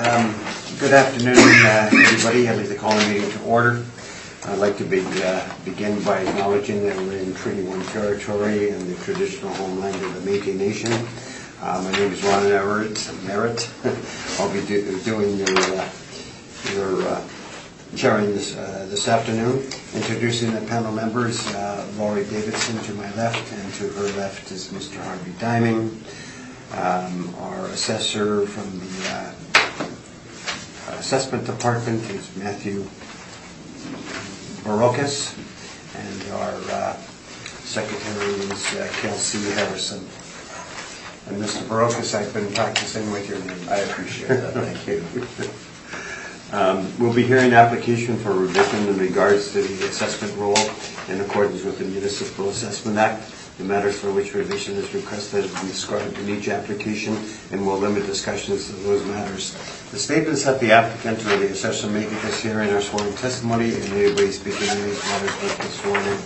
Good afternoon, everybody. I'd like to call the meeting to order. I'd like to begin by acknowledging that we're in Treaty 1 territory and the traditional homeland of the Métis Nation. My name is Ron Merritt. I'll be doing your chairing this afternoon. Introducing the panel members, Laurie Davidson to my left, and to her left is Mr. Harvey Diming. Our assessor from the assessment department is Matthew Barocas, and our secretary is Kelsey Harrison. And Mr. Barocas, I've been practicing with your name. I appreciate that. Thank you. We'll be hearing an application for revision in regards to the assessment roll in accordance with the Municipal Assessment Act. The matters for which revision is requested have been described in each application, and will limit discussions to those matters. The statements that the applicant or the assessor make at this hearing are sworn testimony, and anybody speaking on these matters must be sworn in.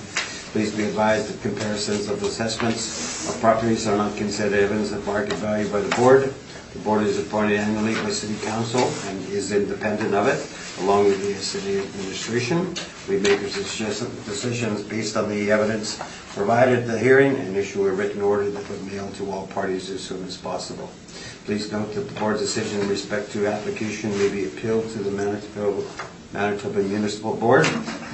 Please be advised that comparisons of assessments of properties are not considered evidence of market value by the board. The board is appointed annually by City Council and is independent of it, along with the City Administration. We make decisions based on the evidence provided at the hearing and issue a written order that will be mailed to all parties as soon as possible. Please note that the board's decision in respect to application may be appealed to the Manitoba Municipal Board.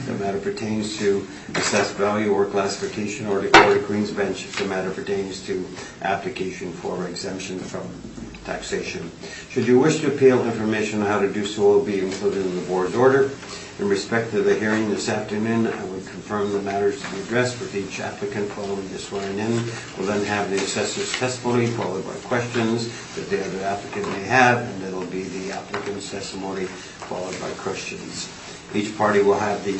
The matter pertains to assessed value or classification, or the Court of Queen's Bench if the matter pertains to application for exemption from taxation. Should you wish to appeal, information on how to do so will be included in the board's order. In respect to the hearing this afternoon, I would confirm the matters to be addressed with each applicant following the swearing in. We'll then have the assessor's testimony followed by questions that the other applicant may have, and it'll be the applicant's testimony followed by questions. Each party will have the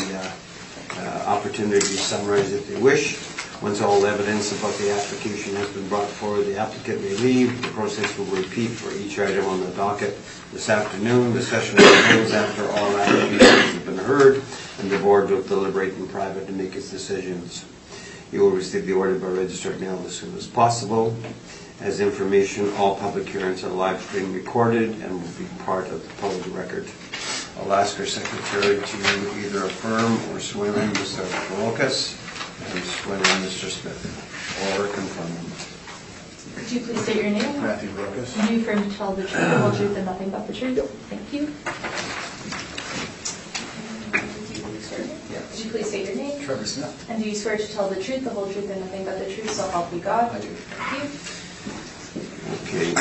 opportunity to summarize if they wish. Once all evidence about the application has been brought forward, the applicant may leave. The process will repeat for each item on the docket this afternoon. The session will close after all applications have been heard, and the board will deliberate in private to make its decisions. You will receive the order by registered mail as soon as possible. As information, all public hearings are live stream recorded and will be part of the public record. I'll ask our secretary to either affirm or swear in Mr. Barocas and swear in Mr. Smith, or confirm. Could you please state your name? Matthew Barocas. Do you affirm to tell the truth, the whole truth, and nothing but the truth? Yep. Thank you. Yeah. Could you please state your name? Trevor Smith. And do you swear to tell the truth, the whole truth, and nothing but the truth, so help you God? I do. Thank you. Okay.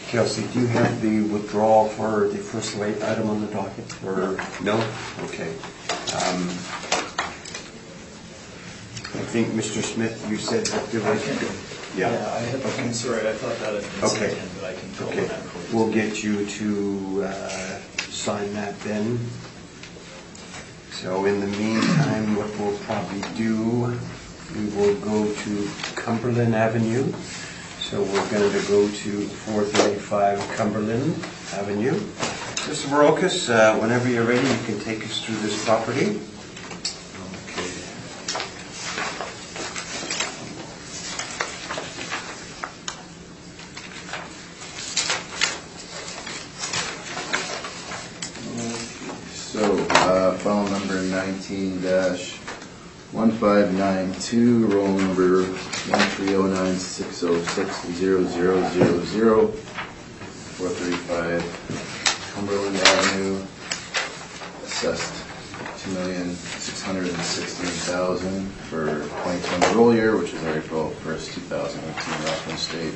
Kelsey, do you have the withdrawal for the first item on the docket? Or no? Okay. I think, Mr. Smith, you said that there was... Yeah, I had the sorry, I thought that had been Okay. sent in, but I can fill Okay. that for you. We'll get you to sign that then. So in the meantime, what we'll probably do, we will go to Cumberland Avenue. So we're going to go to 435 Cumberland Avenue. Mr. Barocas, whenever you're ready, you can take us through this property. So, file number 19-1592, roll number 13096060000, 435 Cumberland Avenue, assessed $2,616,000 for 2020 roll year, which is April 1st, 2018 reference date.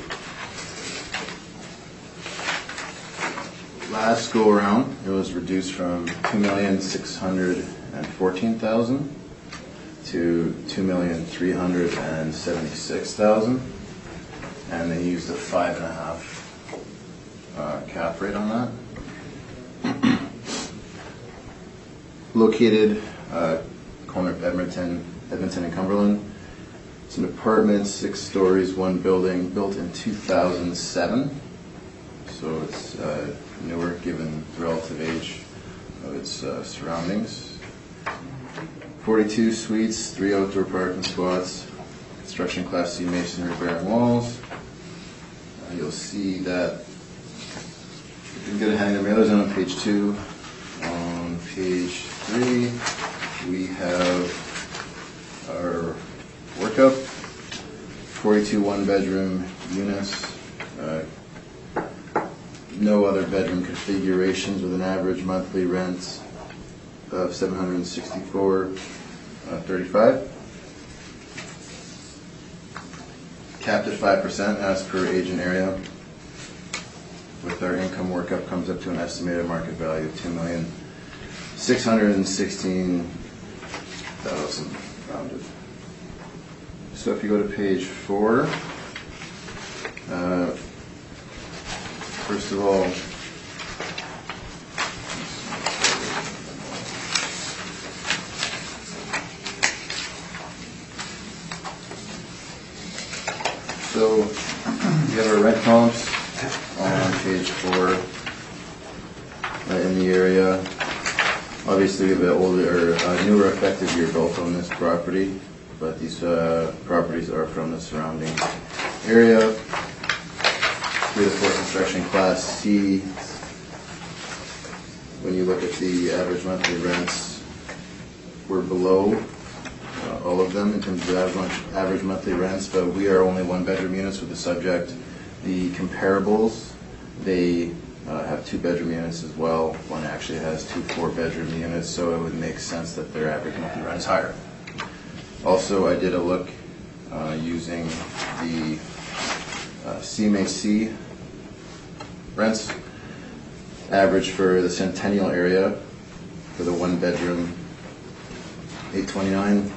Last go around, it was reduced from $2,614,000 to $2,376,000, and they used a 5.5 cap rate on that. Located corner of Edmonton and Cumberland. It's an apartment, 6 stories, 1 building, built in 2007. So it's newer given the relative age of its surroundings. 42 suites, 3 outdoor parking spots, construction class C masonry bearing walls. you'll see that you can get a hang of mailers on page 2. On page 3, we have our workup, 42 one-bedroom units, no other bedroom configurations with an average monthly rent of $764.35. Capped at 5% as per age and area. With our income workup comes up to an estimated market value of $2,616,000 rounded. So if you go to page 4, first of all, so we have our rent comps on page 4 in the area. Obviously, we have an older, newer effective year built on this property, but these properties are from the surrounding area. 3 to 4 construction class C. When you look at the average monthly rents, we're below all of them in terms of average monthly rents, but we are only one-bedroom units with the subject. The comparables, they have 2-bedroom units as well. One actually has 2 4-bedroom units, so it would make sense that their average monthly rent is higher. Also, I did a look using the CMAC rents. Average for the Centennial area for the 1-bedroom, $829.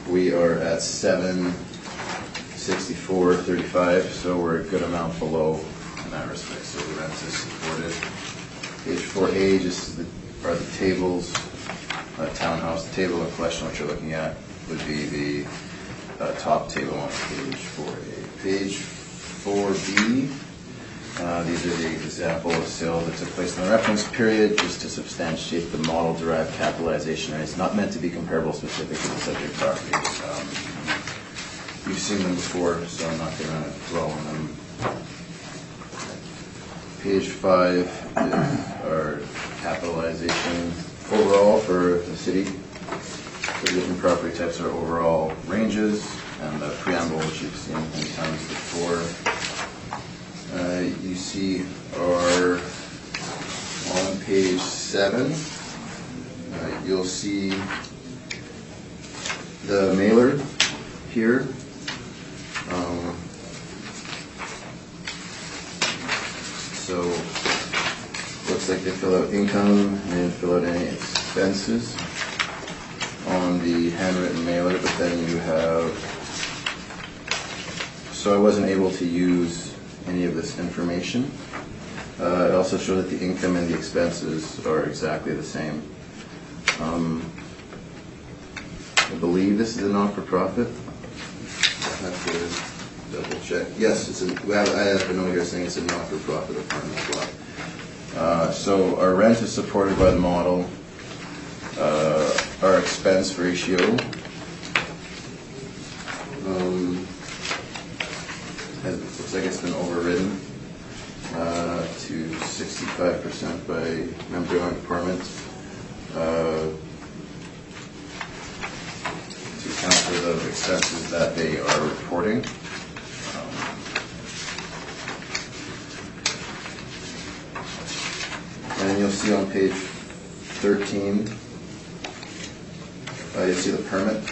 We are at $764.35, so we're a good amount below in that respect. So the rent is supported. Page 4A are the tables. Townhouse, the table in question, which you're looking at, would be the top table on page 4A. Page 4B, these are the example of sales that took place in the reference period, just to substantiate the model-derived capitalization rates, not meant to be comparable specific to the subject properties. You've seen them before, so I'm not going to dwell on them. Page 5 is our capitalization overall for the city. The different property types are overall ranges, and the preamble, which you've seen many times before. You see our, on page 7, you'll see the mailer here. So looks like they fill out income and fill out any expenses on the handwritten mailer, but then you have, so I wasn't able to use any of this information. It also shows that the income and the expenses are exactly the same. I believe this is a not-for-profit. I have to double check. Yes, I have a note here saying it's a not-for-profit apartment block. So our rent is supported by the model. Our expense ratio looks like it's been overridden to 65% by member-owned apartments to account for the expenses that they are reporting. And you'll see on page 13, you'll see the permit.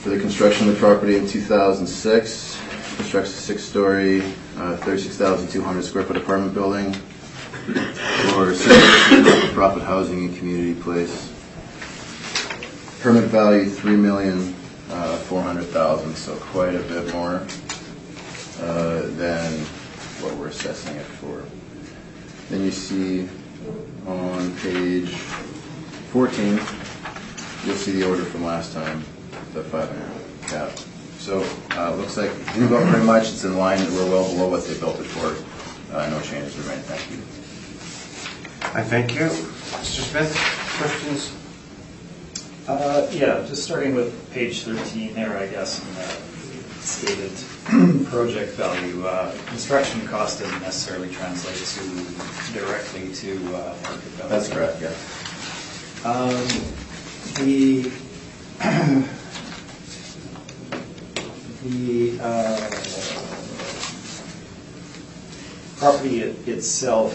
For the construction of the property in 2006, constructs a 6-story, 36,200 square foot apartment building for profit housing and community place. Permit value $3,400,000, so quite a bit more than what we're assessing it for. Then you see on page 14, you'll see the order from last time, the 5.5 cap. So looks like about pretty much it's in line. We're well below what they built it for. No changes remain. Thank you. I thank you. Mr. Smith, questions? Yeah, just starting with page 13 there, I guess, in the stated project value, construction cost doesn't necessarily translate directly to market value. That's correct, yeah. The property itself,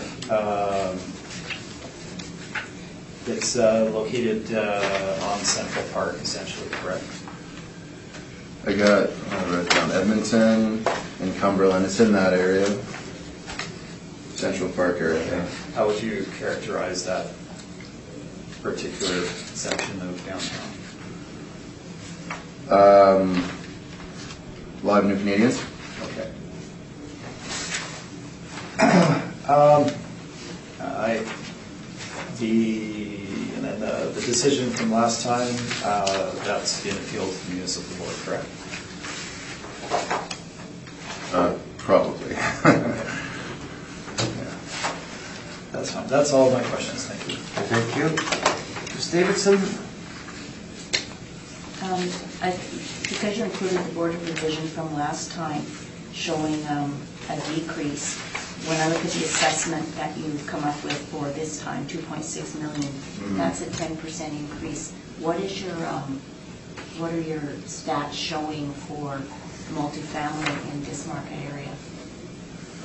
it's located on Central Park, essentially, correct? I wrote down Edmonton and Cumberland. It's in that area, Central Park area. How would you characterize that particular section of downtown? A lot of new Canadians. Okay. The decision from last time, that's been appealed to the municipal board, correct? Probably. Okay. Yeah. That's fine. That's all of my questions. Thank you. Thank you. Ms. Davidson? Because you included the Board of Revision from last time showing a decrease, when I look at the assessment that you've come up with for this time, 2.6 million, that's a 10% increase. What are your stats showing for multifamily in this market area?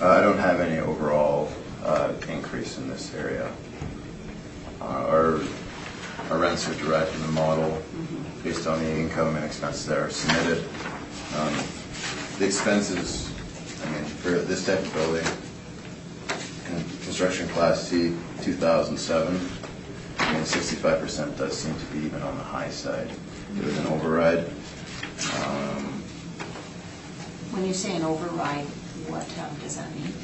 I don't have any overall increase in this area. Our rents are derived from the model based on the income and expenses that are submitted. The expenses, for this type of building, construction class C, 2007, 65% does seem to be even on the high side. There was an override. When you say an override, what does that mean?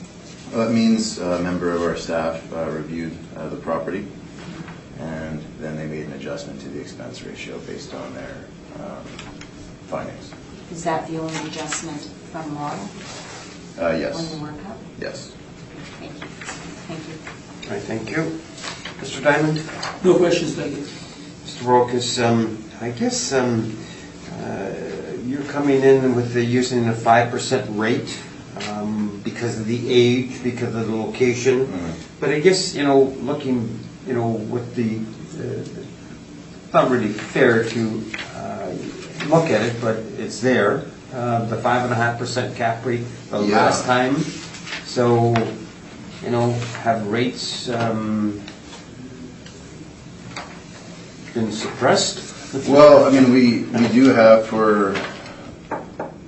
Well, it means a member of our staff reviewed the property, and then they made an adjustment to the expense ratio based on their findings. Is that the only adjustment from model? Yes. On the workup? Yes. Thank you. Thank you. All right, thank you. Mr. Diamond? No questions, thank you. Mr. Rokas, I guess you're coming in with using a 5% rate because of the age, because of the location. But I guess, looking, with the, it's not really fair to look at it, but it's there. The 5.5% cap rate the last time. So, have rates been suppressed? Well, we do have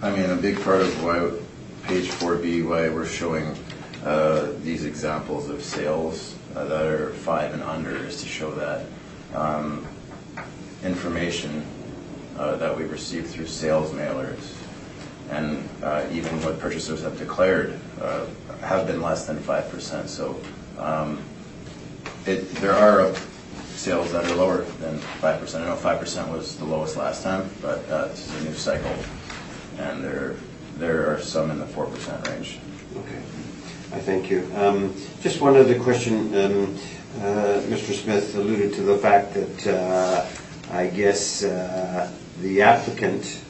a big part of why page 4B, why we're showing these examples of sales that are 5 and under, is to show that information that we received through sales mailers and even what purchasers have declared have been less than 5%. So there are sales that are lower than 5%. I know 5% was the lowest last time, but this is a new cycle, and there are some in the 4% range. Okay, I thank you. Just one other question. Mr. Smith alluded to the fact that I guess the applicant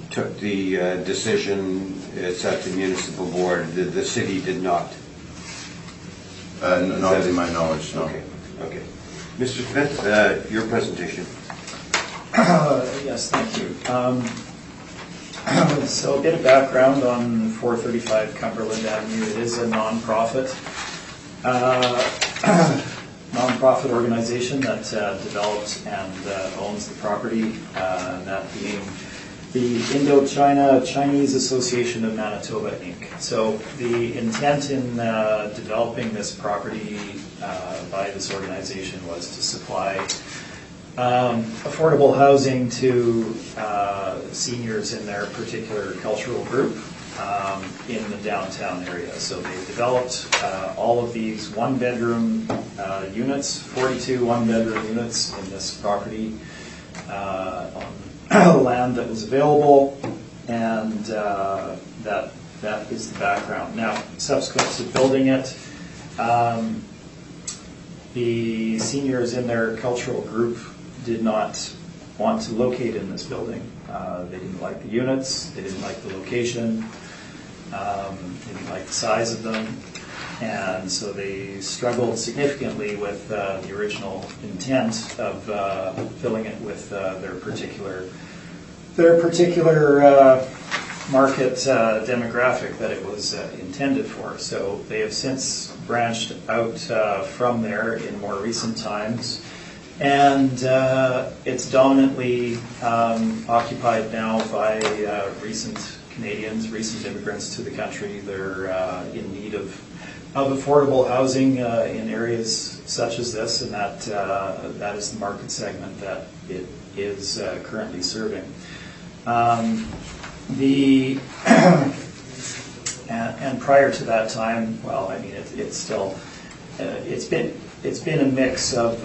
took the decision. It's at the municipal board. The city did not. Not to my knowledge, no. Okay. Mr. Smith, your presentation. Yes, thank you. So a bit of background on 435 Cumberland Avenue. It is a nonprofit organization that develops and owns the property, that being the Indochina Chinese Association of Manitoba, Inc. So the intent in developing this property by this organization was to supply affordable housing to seniors in their particular cultural group in the downtown area. So they developed all of these one-bedroom units, 42 one-bedroom units in this property on land that was available, and that is the background. Now, subsequent to building it, the seniors in their cultural group did not want to locate in this building. They didn't like the units, they didn't like the location, they didn't like the size of them, and so they struggled significantly with the original intent of filling it with their particular market demographic that it was intended for. So they have since branched out from there in more recent times, and it's dominantly occupied now by recent Canadians, recent immigrants to the country. They're in need of affordable housing in areas such as this, and that is the market segment that it is currently serving. And prior to that time, well, I mean, it's still it's been a mix of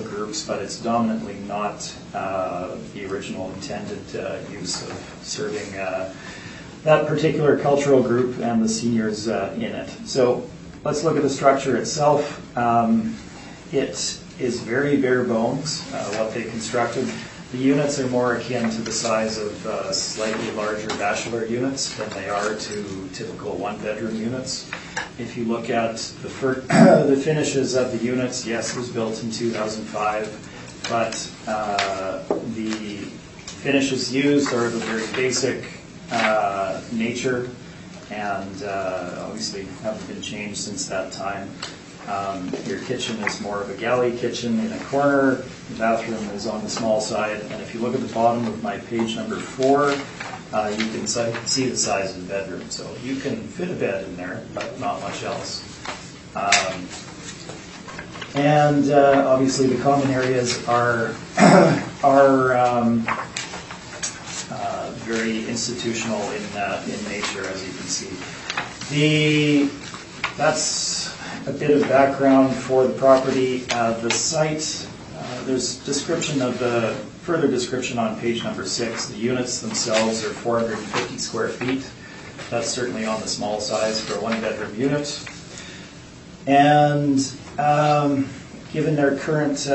groups, but it's dominantly not the original intended use of serving that particular cultural group and the seniors in it. So let's look at the structure itself. It is very bare bones, what they constructed. The units are more akin to the size of slightly larger bachelor units than they are to typical one-bedroom units. If you look at the finishes of the units, yes, it was built in 2005, but the finishes used are of a very basic nature, and obviously haven't been changed since that time. Your kitchen is more of a galley kitchen in a corner. The bathroom is on the small side, and if you look at the bottom of my page number 4, you can see the size of the bedroom. So you can fit a bed in there, but not much else. And obviously the common areas are very institutional in nature, as you can see. That's a bit of background for the property. The site, there's further description on page number 6. The units themselves are 450 square feet. That's certainly on the small size for a one-bedroom unit. And given their current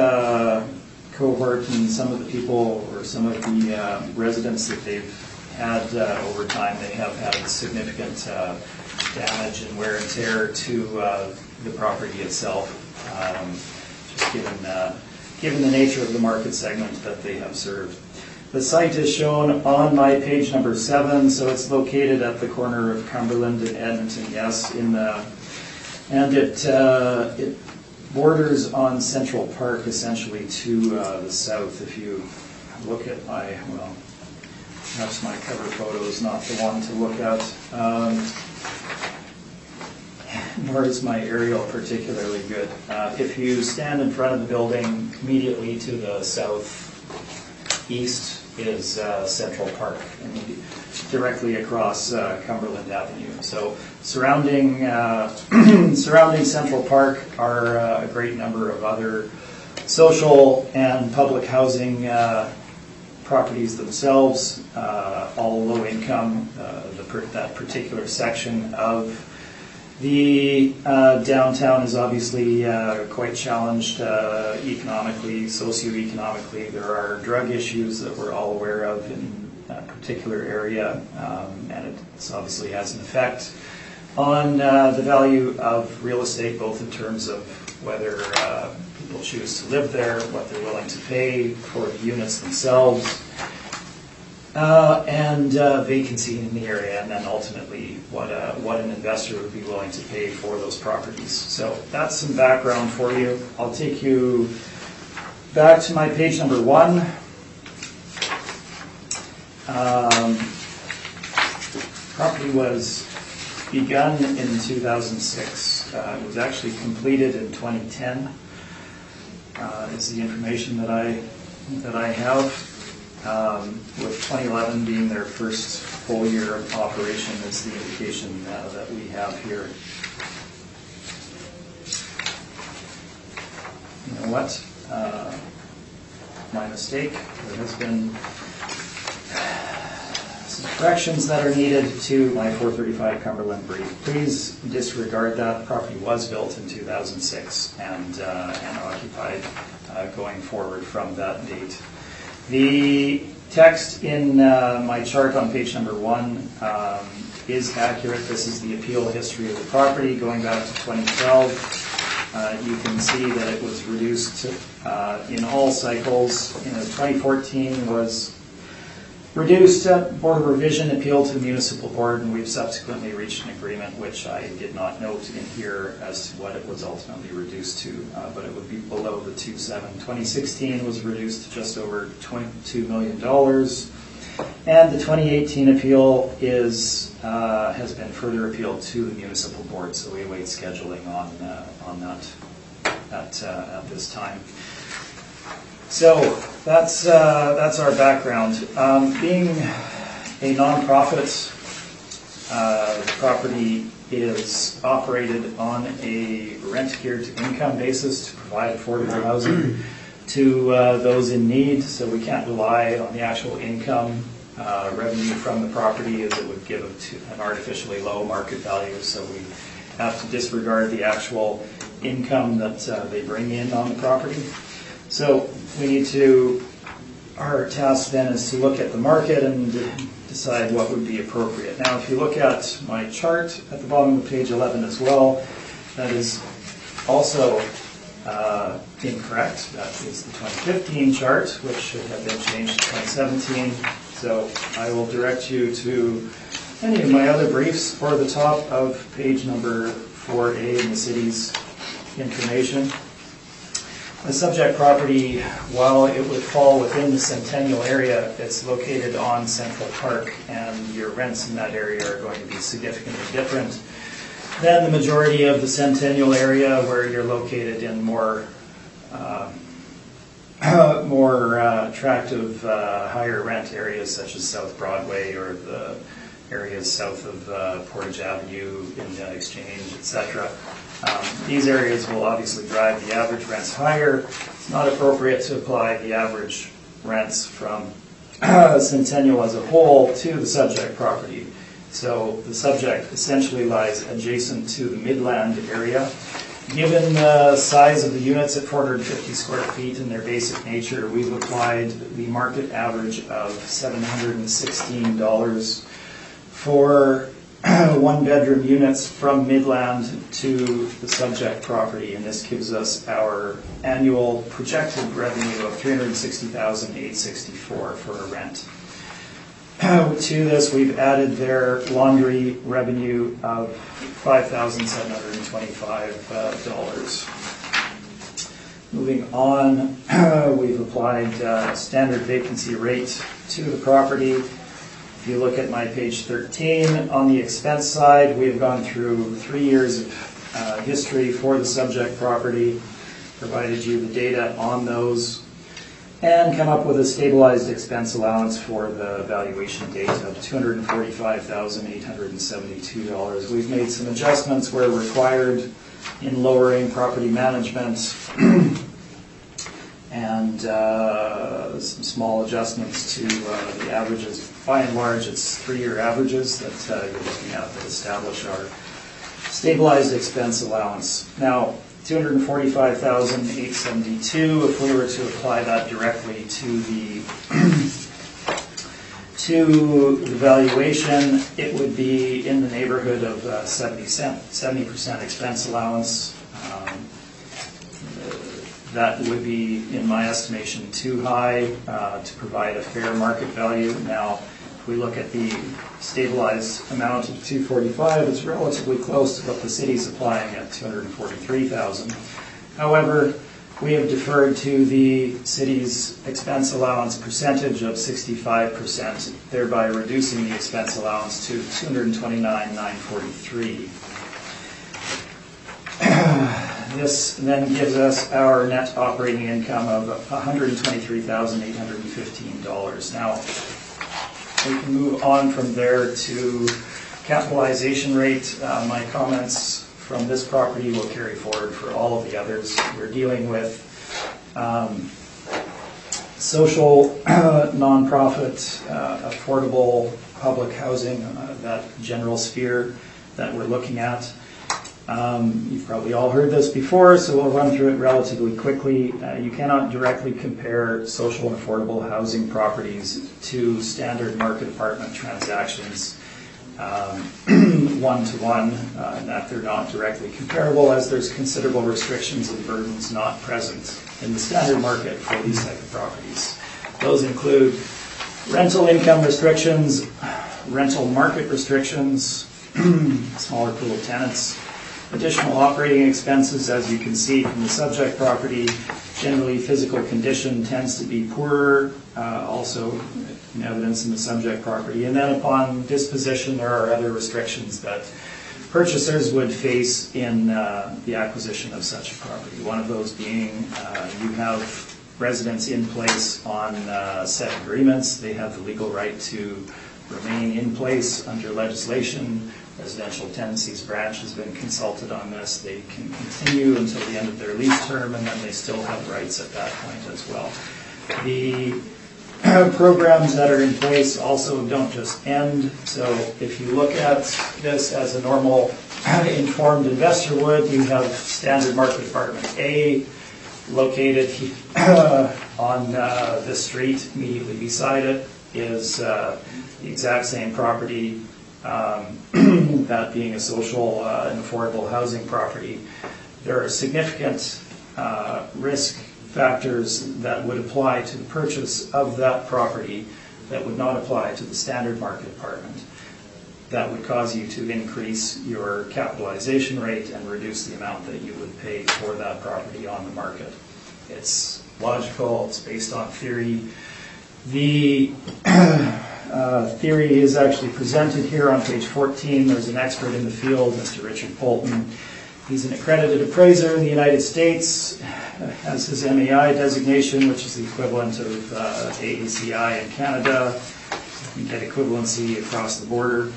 cohort and some of the people or some of the residents that they've had over time, they have had significant damage and wear and tear to the property itself, just given the nature of the market segment that they have served. The site is shown on my page number 7, so it's located at the corner of Cumberland and Edmonton, yes, and it borders on Central Park essentially to the south. If you look at perhaps my cover photo is not the one to look at. Nor is my aerial particularly good. If you stand in front of the building, immediately to the southeast is Central Park, and directly across Cumberland Avenue. So surrounding Central Park are a great number of other social and public housing properties themselves, all low income. That particular section of the downtown is obviously quite challenged economically, socioeconomically. There are drug issues that we're all aware of in that particular area, and it obviously has an effect on the value of real estate, both in terms of whether people choose to live there, what they're willing to pay for the units themselves, and vacancy in the area, and then ultimately what an investor would be willing to pay for those properties. So that's some background for you. I'll take you back to my page number 1. Property was begun in 2006. It was actually completed in 2010. Is the information that I have. With 2011 being their first full year of operation is the indication that we have here. You know what? My mistake. There has been some corrections that are needed to my 435 Cumberland brief. Please disregard that. The property was built in 2006 and occupied going forward from that date. The text in my chart on page number 1 is accurate. This is the appeal history of the property going back to 2012. You can see that it was reduced in all cycles. 2014 was reduced Board of Revision, appeal to the municipal board, and we've subsequently reached an agreement, which I did not note in here as to what it was ultimately reduced to, but it would be below the 2.7. 2016 was reduced to just over $22 million, and the 2018 appeal has been further appealed to the municipal board, so we await scheduling on that at this time. So that's our background. Being a nonprofit, the property is operated on a rent geared to income basis to provide affordable housing to those in need. So we can't rely on the actual income revenue from the property, as it would give an artificially low market value. So we have to disregard the actual income that they bring in on the property. So we need to, our task then is to look at the market and decide what would be appropriate. Now, if you look at my chart at the bottom of page 11 as well, that is also incorrect. That is the 2015 chart, which should have been changed to 2017. So I will direct you to any of my other briefs or the top of page number 4A in the city's information. The subject property, while it would fall within the Centennial area, it's located on Central Park, and your rents in that area are going to be significantly different than the majority of the Centennial area, where you're located in more attractive, higher rent areas such as South Broadway or the areas south of Portage Avenue, Indiana Exchange, etc. These areas will obviously drive the average rents higher. It's not appropriate to apply the average rents from Centennial as a whole to the subject property. So the subject essentially lies adjacent to the Midland area. Given the size of the units at 450 square feet and their basic nature, we've applied the market average of $716 for one-bedroom units from Midland to the subject property, and this gives us our annual projected revenue of $360,864 for a rent. To this, we've added their laundry revenue of $5,725. Moving on, we've applied standard vacancy rate to the property. If you look at my page 13, on the expense side, we have gone through 3 years of history for the subject property, provided you the data on those, and come up with a stabilized expense allowance for the valuation date of $245,872. We've made some adjustments where required in lowering property management and some small adjustments to the averages. By and large, it's 3-year averages that you're looking at that establish our stabilized expense allowance. Now, $245,872, if we were to apply that directly to the valuation, it would be in the neighborhood of 70% expense allowance. That would be, in my estimation, too high to provide a fair market value. Now, if we look at the stabilized amount of $245,000, it's relatively close to what the city's applying at $243,000. However, we have deferred to the city's expense allowance percentage of 65%, thereby reducing the expense allowance to $229,943. This then gives us our net operating income of $123,815. Now, we can move on from there to capitalization rate. My comments from this property will carry forward for all of the others. We're dealing with social, nonprofit, affordable public housing, that general sphere that we're looking at. You've probably all heard this before, so we'll run through it relatively quickly. You cannot directly compare social and affordable housing properties to standard market apartment transactions one-to-one, and that they're not directly comparable, as there's considerable restrictions and burdens not present in the standard market for these type of properties. Those include rental income restrictions, rental market restrictions, smaller pool of tenants, additional operating expenses, as you can see from the subject property. Generally, physical condition tends to be poorer, also in evidence in the subject property. And then upon disposition, there are other restrictions that purchasers would face in the acquisition of such a property. One of those being you have residents in place on set agreements. They have the legal right to remain in place under legislation. Residential Tenancies Branch has been consulted on this. They can continue until the end of their lease term, and then they still have rights at that point as well. The programs that are in place also don't just end. So if you look at this as a normal informed investor would, you have standard market apartment A located on the street. Immediately beside it is the exact same property, that being a social and affordable housing property. There are significant risk factors that would apply to the purchase of that property that would not apply to the standard market apartment. That would cause you to increase your capitalization rate and reduce the amount that you would pay for that property on the market. It's logical, it's based on theory. The theory is actually presented here on page 14. There's an expert in the field, Mr. Richard Polton. He's an accredited appraiser in the United States, has his MAI designation, which is the equivalent of AACI in Canada. You can get equivalency across the border.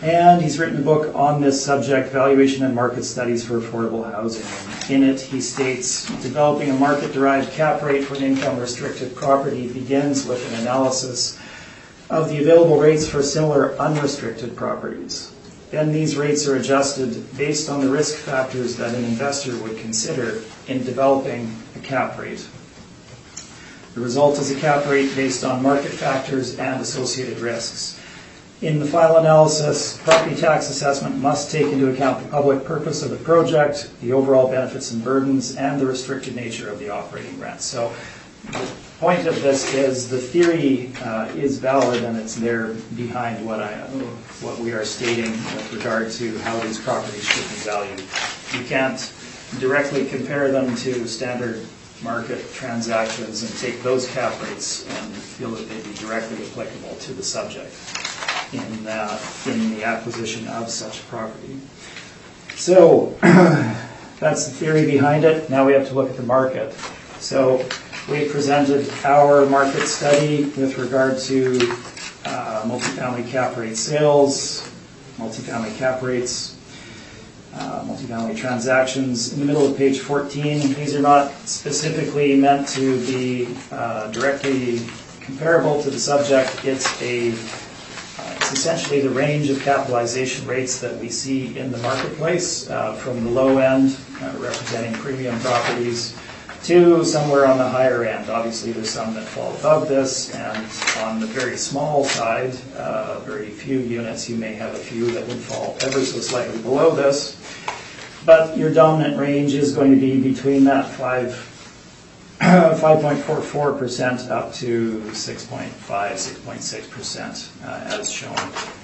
And he's written a book on this subject, Valuation and Market Studies for Affordable Housing. In it, he states, developing a market-derived cap rate for an income-restricted property begins with an analysis of the available rates for similar unrestricted properties. Then these rates are adjusted based on the risk factors that an investor would consider in developing a cap rate. The result is a cap rate based on market factors and associated risks. In the final analysis, property tax assessment must take into account the public purpose of the project, the overall benefits and burdens, and the restricted nature of the operating rent. So the point of this is the theory is valid, and it's there behind what we are stating with regard to how these properties should be valued. You can't directly compare them to standard market transactions and take those cap rates and feel that they'd be directly applicable to the subject in the acquisition of such property. So that's the theory behind it. Now we have to look at the market. So we presented our market study with regard to multifamily cap rate sales, multifamily cap rates, multifamily transactions. In the middle of page 14, these are not specifically meant to be directly comparable to the subject. It's essentially the range of capitalization rates that we see in the marketplace, from the low end, representing premium properties, to somewhere on the higher end. Obviously, there's some that fall above this, and on the very small side, very few units, you may have a few that would fall ever so slightly below this. But your dominant range is going to be between that 5.44% up to 6.5, 6.6%, as shown.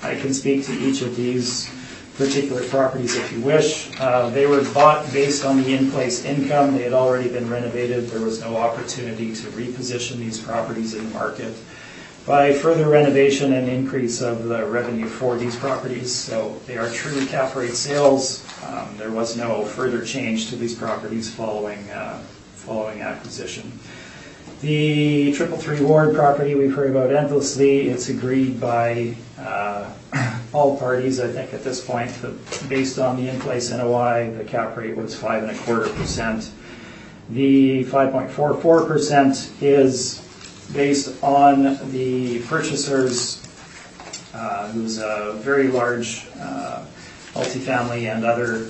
I can speak to each of these particular properties if you wish. They were bought based on the in-place income. They had already been renovated. There was no opportunity to reposition these properties in the market by further renovation and increase of the revenue for these properties. So they are truly cap rate sales. There was no further change to these properties following acquisition. The 333 Ward property we've heard about endlessly. It's agreed by all parties, I think, at this point, that based on the in-place NOI, the cap rate was 5.25%. The 5.44% is based on the purchasers, who's a very large multifamily and other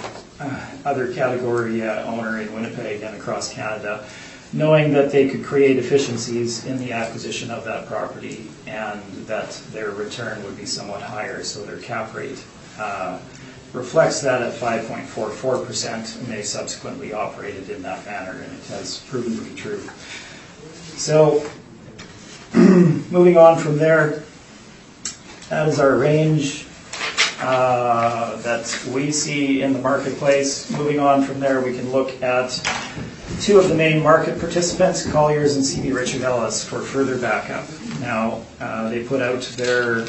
category owner in Winnipeg and across Canada, knowing that they could create efficiencies in the acquisition of that property and that their return would be somewhat higher, so their cap rate reflects that at 5.44%, and they subsequently operated in that manner, and it has proven to be true. So, moving on from there, that is our range that we see in the marketplace. Moving on from there, we can look at two of the main market participants, Colliers and C.B. Richard Ellis, for further backup. Now, they put out their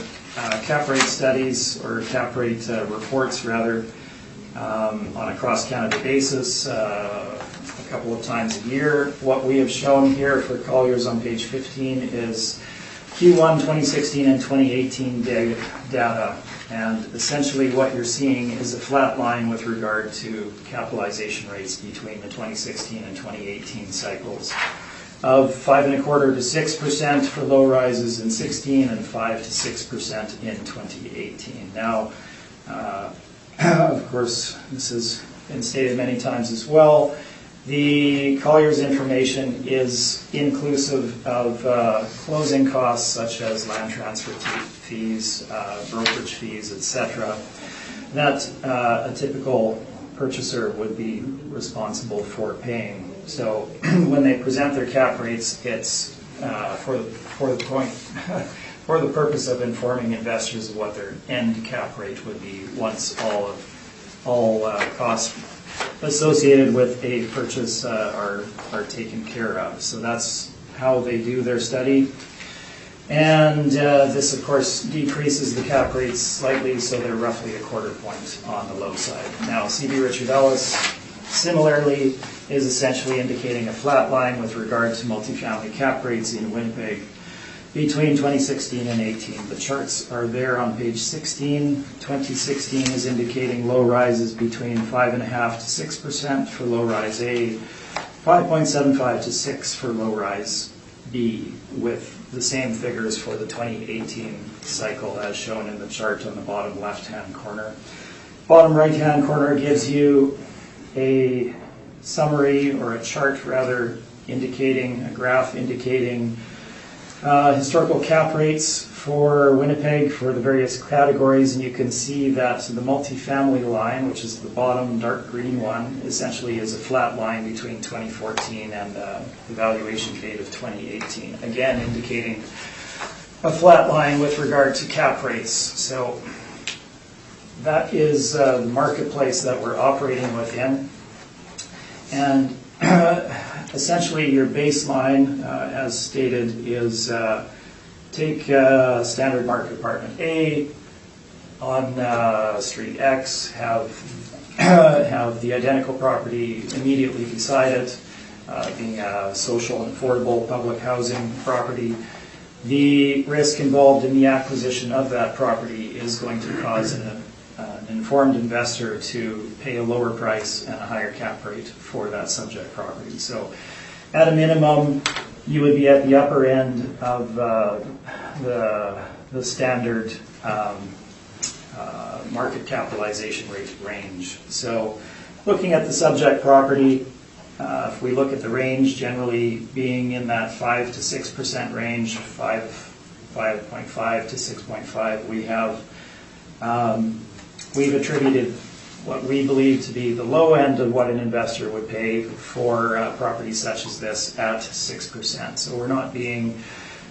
cap rate studies, or cap rate reports rather, on a cross-Canada basis a couple of times a year. What we have shown here for Colliers on page 15 is Q1 2016 and 2018 data, and essentially what you're seeing is a flat line with regard to capitalization rates between the 2016 and 2018 cycles of 5.25% to 6% for low rises in 16 and 5 to 6% in 2018. Now, of course, this has been stated many times as well. The Colliers information is inclusive of closing costs such as land transfer fees, brokerage fees, etc., that a typical purchaser would be responsible for paying. So when they present their cap rates, it's for the purpose of informing investors of what their end cap rate would be once all costs associated with a purchase are taken care of. So that's how they do their study. And this, of course, decreases the cap rates slightly, so they're roughly 1/4 point on the low side. Now, C.B. Richard Ellis, similarly, is essentially indicating a flat line with regard to multifamily cap rates in Winnipeg between 2016 and 18. The charts are there on page 16. 2016 is indicating low rises between 5.5% to 6% for low rise A, 5.75 to 6 for low rise B, with the same figures for the 2018 cycle as shown in the chart on the bottom left-hand corner. Bottom right-hand corner gives you a summary, or a chart rather, indicating, a graph indicating historical cap rates for Winnipeg for the various categories, and you can see that the multifamily line, which is the bottom dark green one, essentially is a flat line between 2014 and the valuation date of 2018, again indicating a flat line with regard to cap rates. So that is the marketplace that we're operating within, and essentially your baseline, as stated, is take standard market apartment A on street X, have the identical property immediately beside it, being a social and affordable public housing property. The risk involved in the acquisition of that property is going to cause an informed investor to pay a lower price and a higher cap rate for that subject property. So at a minimum, you would be at the upper end of the standard market capitalization rate range. So looking at the subject property, if we look at the range generally being in that 5 to 6% range, 5.5 to 6.5, we have we've attributed what we believe to be the low end of what an investor would pay for properties such as this at 6%. So we're not being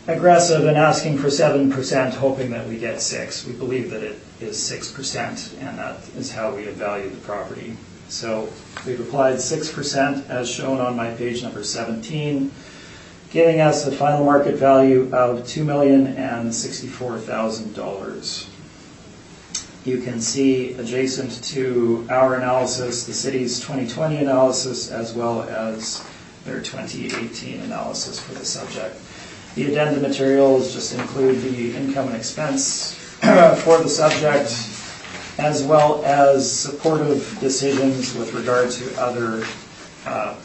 aggressive and asking for 7%, hoping that we get 6. We believe that it is 6%, and that is how we value the property. So we've applied 6% as shown on my page number 17, giving us a final market value of $2,064,000. You can see adjacent to our analysis, the city's 2020 analysis, as well as their 2018 analysis for the subject. The addendum materials just include the income and expense for the subject, as well as supportive decisions with regard to other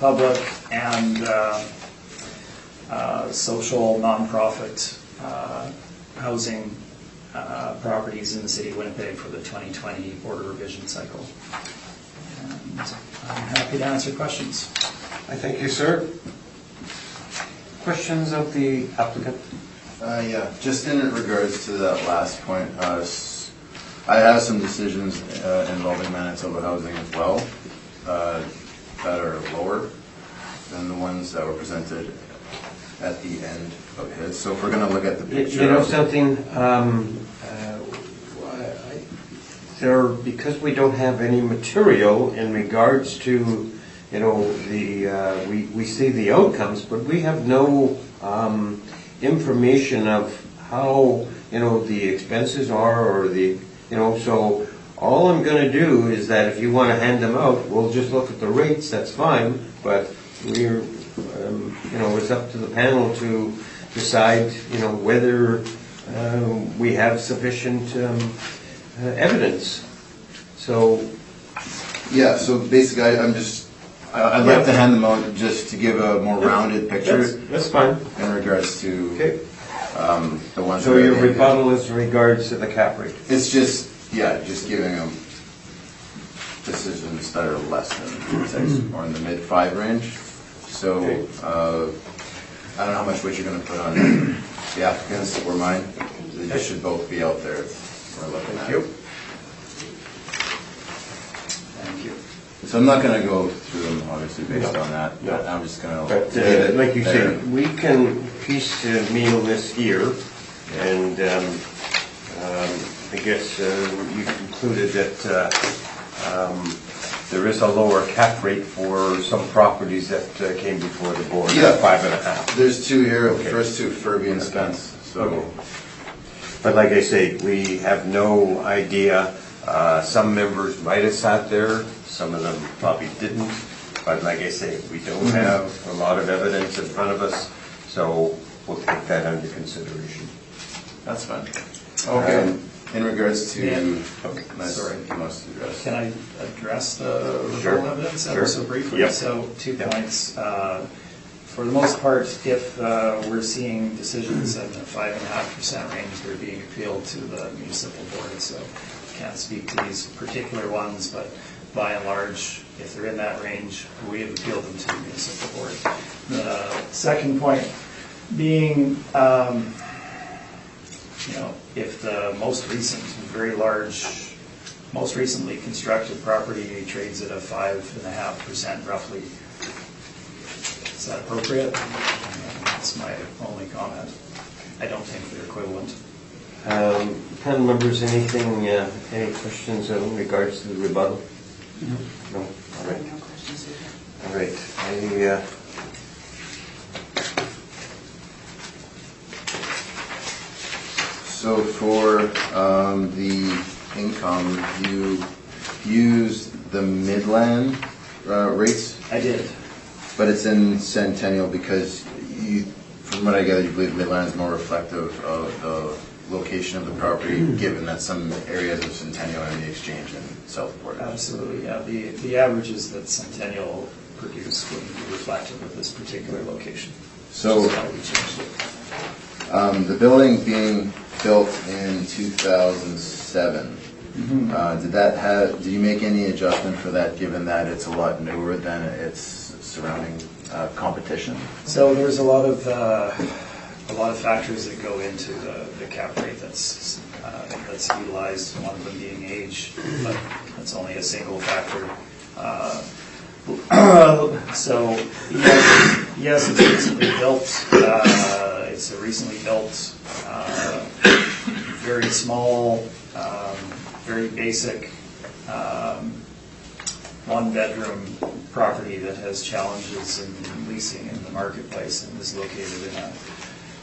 public and social nonprofit housing properties in the city of Winnipeg for the 2020 border revision cycle. And I'm happy to answer questions. I thank you, sir. Questions of the applicant? Yeah, just in regards to that last point, I have some decisions involving Manitoba Housing as well that are lower than the ones that were presented at the end of his. So if we're going to look at the picture, You know something? Because we don't have any material in regards to, you know, we see the outcomes, but we have no information of how, you know, the expenses are, or the, you know, so all I'm going to do is that if you want to hand them out, we'll just look at the rates, that's fine, but we're, you know, it's up to the panel to decide, you know, whether we have sufficient evidence. So, yeah, so basically I'd like to hand them out just to give a more rounded picture that's fine. in regards to Okay. the ones. So that your are- rebuttal is in regards to the cap rate? It's just, yeah, just giving them decisions that are less than 6 or in the mid-5 range. So Okay. I don't know how much weight you're going to put on the applicants or mine. They should both be out there. We're looking at. Thank you. Thank you. So I'm not going to go through them, obviously, based No. on that. No. But I'm just going But to like you say, we can piecemeal this here, and I guess you concluded that there is a lower cap rate for some properties that came before the board, Yeah. 5.5. There's two here. Okay. The first two, Furby and Spence. So. Okay. But like I say, we have no idea. Some members might have sat there, some of them probably didn't. But like I say, we don't have a lot of evidence in front of us, so we'll take that under consideration. That's fine. Okay. In regards to, Yeah. Okay. Sorry. You must address. Can I address the Sure. rebuttal evidence Sure. ever so briefly? Yep. So 2 Yep. points. For the most part, if we're seeing decisions in the 5.5% range, they're being appealed to the municipal board. So can't speak to these particular ones, but by and large, if they're in that range, we have appealed them to the municipal board. The second point being, you know, if the most recent, very large, most recently constructed property trades at a 5.5% roughly, is that appropriate? That's my only comment. I don't think they're equivalent. Panel members, anything, any questions in regards to the rebuttal? No? All right. No questions either. All right. So for the income, you used the Midland rates, I did. but it's in Centennial because you, from what I gather, you believe Midland is more reflective of the location of the property, given that some areas of Centennial are in the exchange in Southport. Absolutely, yeah. The averages that Centennial produced wouldn't be reflective of this particular location. So Which is why we changed it. the building being built in 2007, did you make any adjustment for that, given that it's a lot newer than its surrounding competition? So there's a lot of factors that go into the cap rate that's utilized. One of them being age, but that's only a single factor. So yes, it's recently built. It's a recently built, very small, very basic, one-bedroom property that has challenges in leasing in the marketplace and is located in a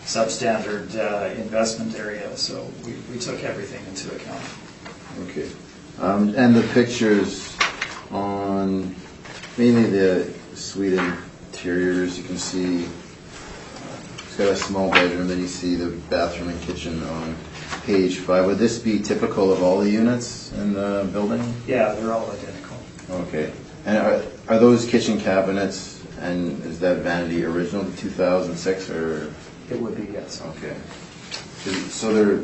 substandard investment area. So we took everything into account. Okay. And the pictures on mainly the suite interiors, you can see it's got a small bedroom, then you see the bathroom and kitchen on page 5. Would this be typical of all the units in the building? Yeah, they're all identical. Okay. And are those kitchen cabinets, and is that vanity original to 2006 or? It would be, yes. Okay. So they're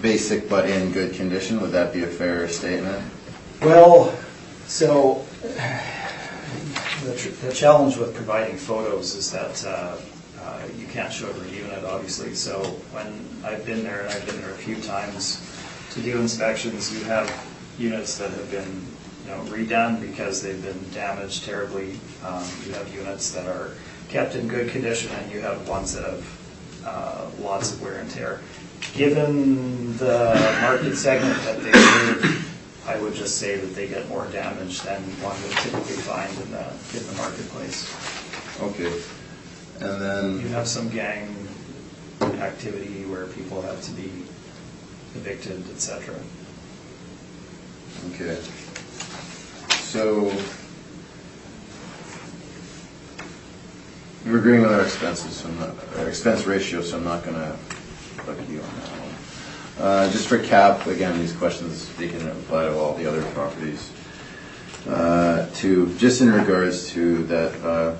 basic but in good condition. Would that be a fair statement? Well, so the challenge with providing photos is that you can't show every unit, obviously. So when I've been there, and I've been there a few times to do inspections, you have units that have been redone because they've been damaged terribly. You have units that are kept in good condition, and you have ones that have lots of wear and tear. Given the market segment that they serve, I would just say that they get more damage than one would typically find in the marketplace. Okay. And then You have some gang activity where people have to be evicted, etc. okay. So we're agreeing with our expenses, so our expense ratio, so I'm not going to look at you on that one. Just for cap, again, these questions they can apply to all the other properties. Just in regards to that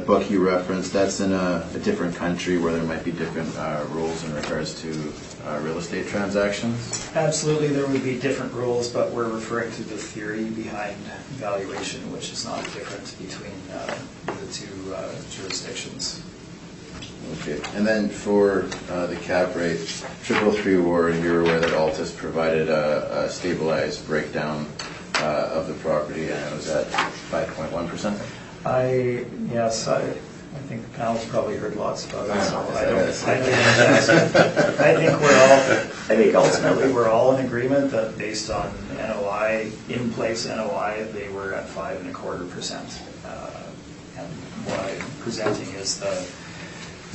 book you referenced, that's in a different country where there might be different rules in regards to real estate transactions. Absolutely, there would be different rules, but we're referring to the theory behind valuation, which is not different between the two jurisdictions. Okay, and then for the cap rate, 333 Ward, you're aware that Altus provided a stabilized breakdown of the property, and it was at 5.1%? Yes, I think the panel's probably heard lots about it, so I think ultimately we're all in agreement that based on NOI, in-place NOI, they were at 5.25%. And what I'm presenting is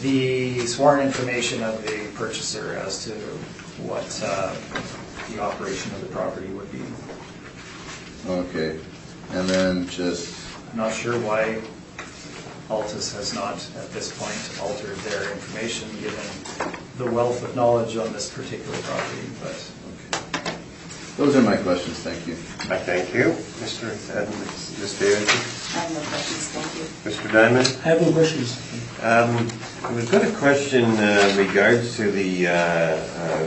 the sworn information of the purchaser as to what the operation of the property would be. Okay, and then just... I'm not sure why Altus has not, at this point, altered their information, given the wealth of knowledge on this particular property, but... Okay. Those are my questions, thank you. I thank you. Mr. Davidson? I have no questions, thank you. Mr. Diamond? I have no questions. We've got a question in regards to the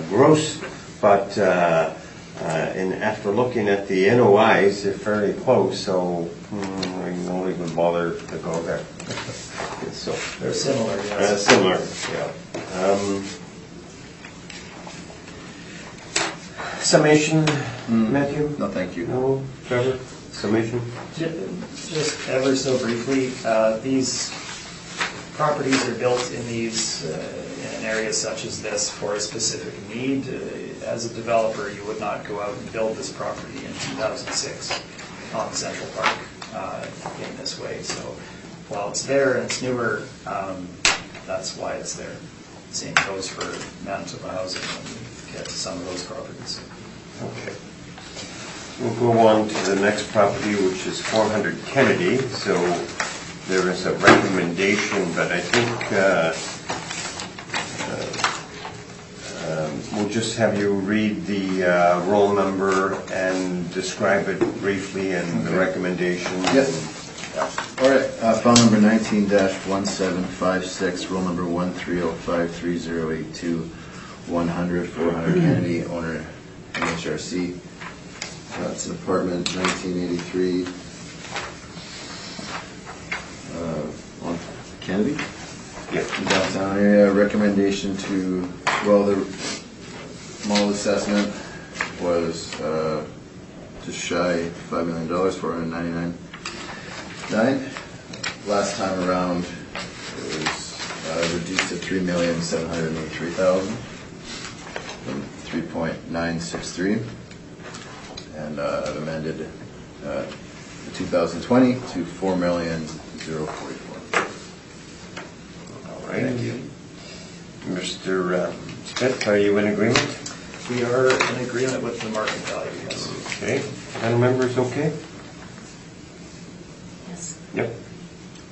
gross, but after looking at the NOIs, they're fairly close, so I won't even bother to go there. So They're similar, yes. similar, yeah. Summation, Matthew? No, thank you. No, Trevor? Summation? Just ever so briefly, these properties are built in in areas such as this for a specific need. As a developer, you would not go out and build this property in 2006 on Central Park in this way. So while it's there and it's newer, that's why it's there. Same goes for Manitoba Housing when we get to some of those properties. Okay. We'll go on to the next property, which is 400 Kennedy. So there is a recommendation, but I think we'll just have you read the roll number and describe it briefly and the recommendation. Yes. All right, file number 19-1756, roll number 13053082, 100 400 Kennedy, owner MHRC. It's an apartment, 1983, on Kennedy? Yep. Downtown area. Recommendation to, well, the mall assessment was just shy $5 million, $499,900. Last time around, it was reduced to $3,783,000 from 3.963, and amended 2020 to $4,044,000. All right. Thank you. Mr. Smith, are you in agreement? We are in agreement with the market value, yes. Okay. Panel members okay? Yes. Yep.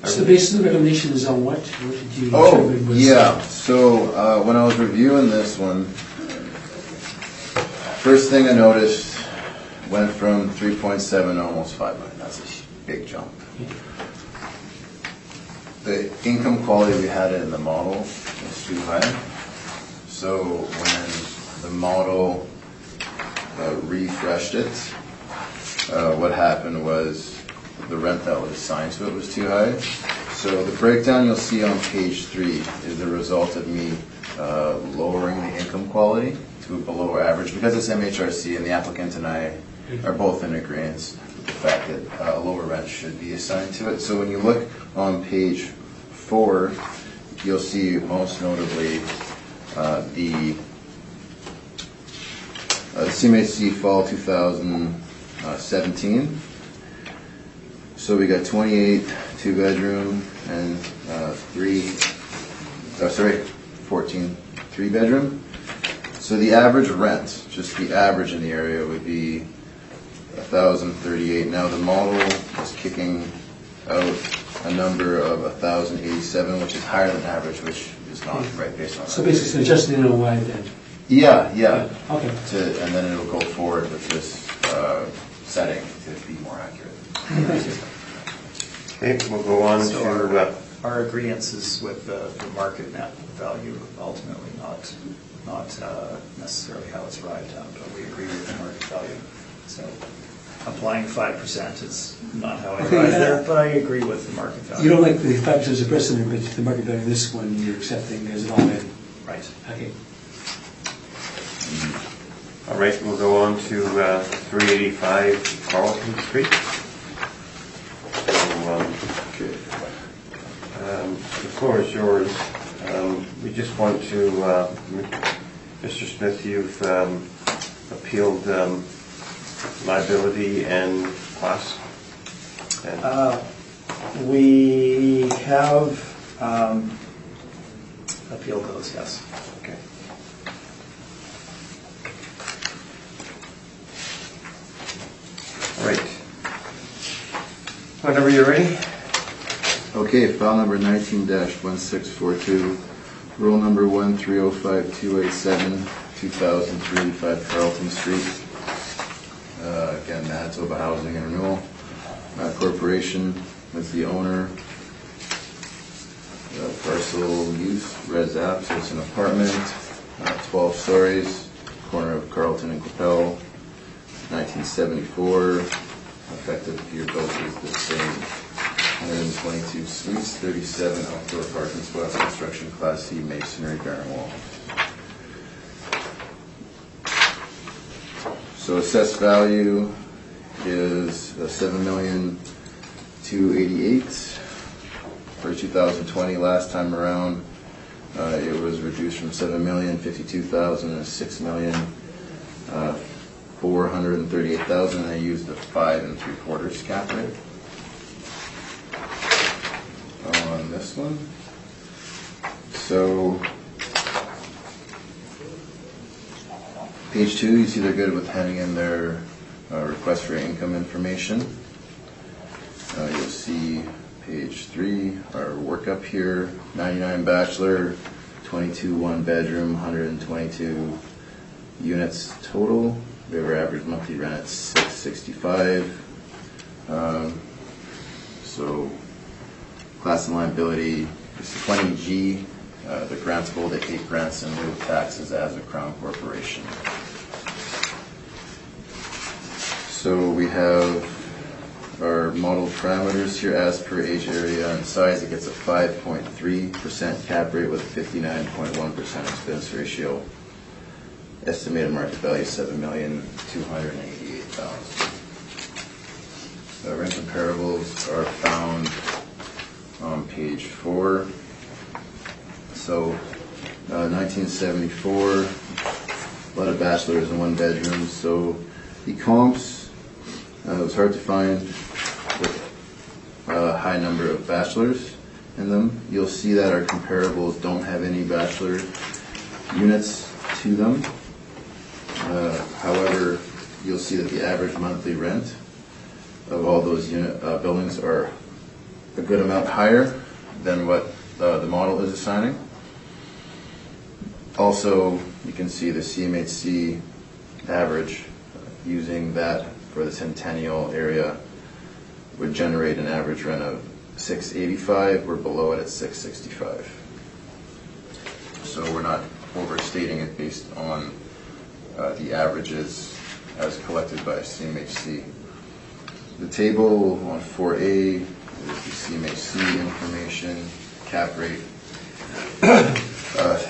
So the basis of the recommendation is on what? What did you Oh, determine was- yeah. So when I was reviewing this one, first thing I noticed went from 3.7 to almost 5 million. That's a big jump. The income quality we had in the model was too high. So when the model refreshed it. What happened was the rent that was assigned to it was too high. So the breakdown you'll see on page 3 is the result of me lowering the income quality to below average, because it's MHRC and the applicant and I are both in agreement with the fact that a lower rent should be assigned to it. So when you look on page 4, you'll see most notably the CMHC fall 2017. So we got 28 2-bedroom and 14 3-bedroom. So the average rent, just the average in the area, would be $1,038. Now the model is kicking out a number of $1,087, which is higher than average, which is not right based on that. So basically, it's adjusted in a way then? Yeah. Okay. And then it'll go forward with this setting to be more accurate. Okay, we'll go on So to, our agreement is with the market net value, ultimately, not necessarily how it's arrived at, but we agree with the market value. So applying 5% is not how I arrived there, but I agree with the market value. You don't like the 5% as a precedent, but the market value of this one you're accepting as it all in? Right. Okay. all right, we'll go on to 385 Carlton Street. So, the floor is yours. We just want to, Mr. Smith, you've appealed liability and class. We have appealed those, yes. Okay. All right. Whenever you're ready. Okay, file number 19-1642, roll number 1305287, 2385 Carlton Street. Again, Manitoba Housing and Renewal Corporation is the owner. Parcel use, res app, so it's an apartment, 12 stories, corner of Carlton and Capel, 1974. Effective year built is the same. 122 suites, 37 outdoor parking spots, construction class C, masonry, barren wall. So assessed value is $7,288,000 for 2020. Last time around, it was reduced from $7,052,000 to $6,438,000, and I used the 5 3/4 cap rate on this one. So page 2, you see they're good with handing in their request for income information. You'll see page 3, our workup here, 99 bachelor, 22 1-bedroom, 122 units total. We have our average monthly rent at $665. So class and liability is 20G. The grantable, they take grants in lieu of taxes as a Crown Corporation. So we have our model parameters here as per age, area, and size. It gets a 5.3% cap rate with a 59.1% expense ratio. Estimated market value $7,288,000. Rent comparables are found on page 4. So 1974, a lot of bachelors and 1-bedrooms. So the comps, it was hard to find with a high number of bachelors in them. You'll see that our comparables don't have any bachelor units to them. However, you'll see that the average monthly rent of all those buildings are a good amount higher than what the model is assigning. Also, you can see the CMHC average, using that for the Centennial area, would generate an average rent of $685. We're below it at $665. So we're not overstating it based on the averages as collected by CMHC. The table on 4A is the CMHC information, cap rate.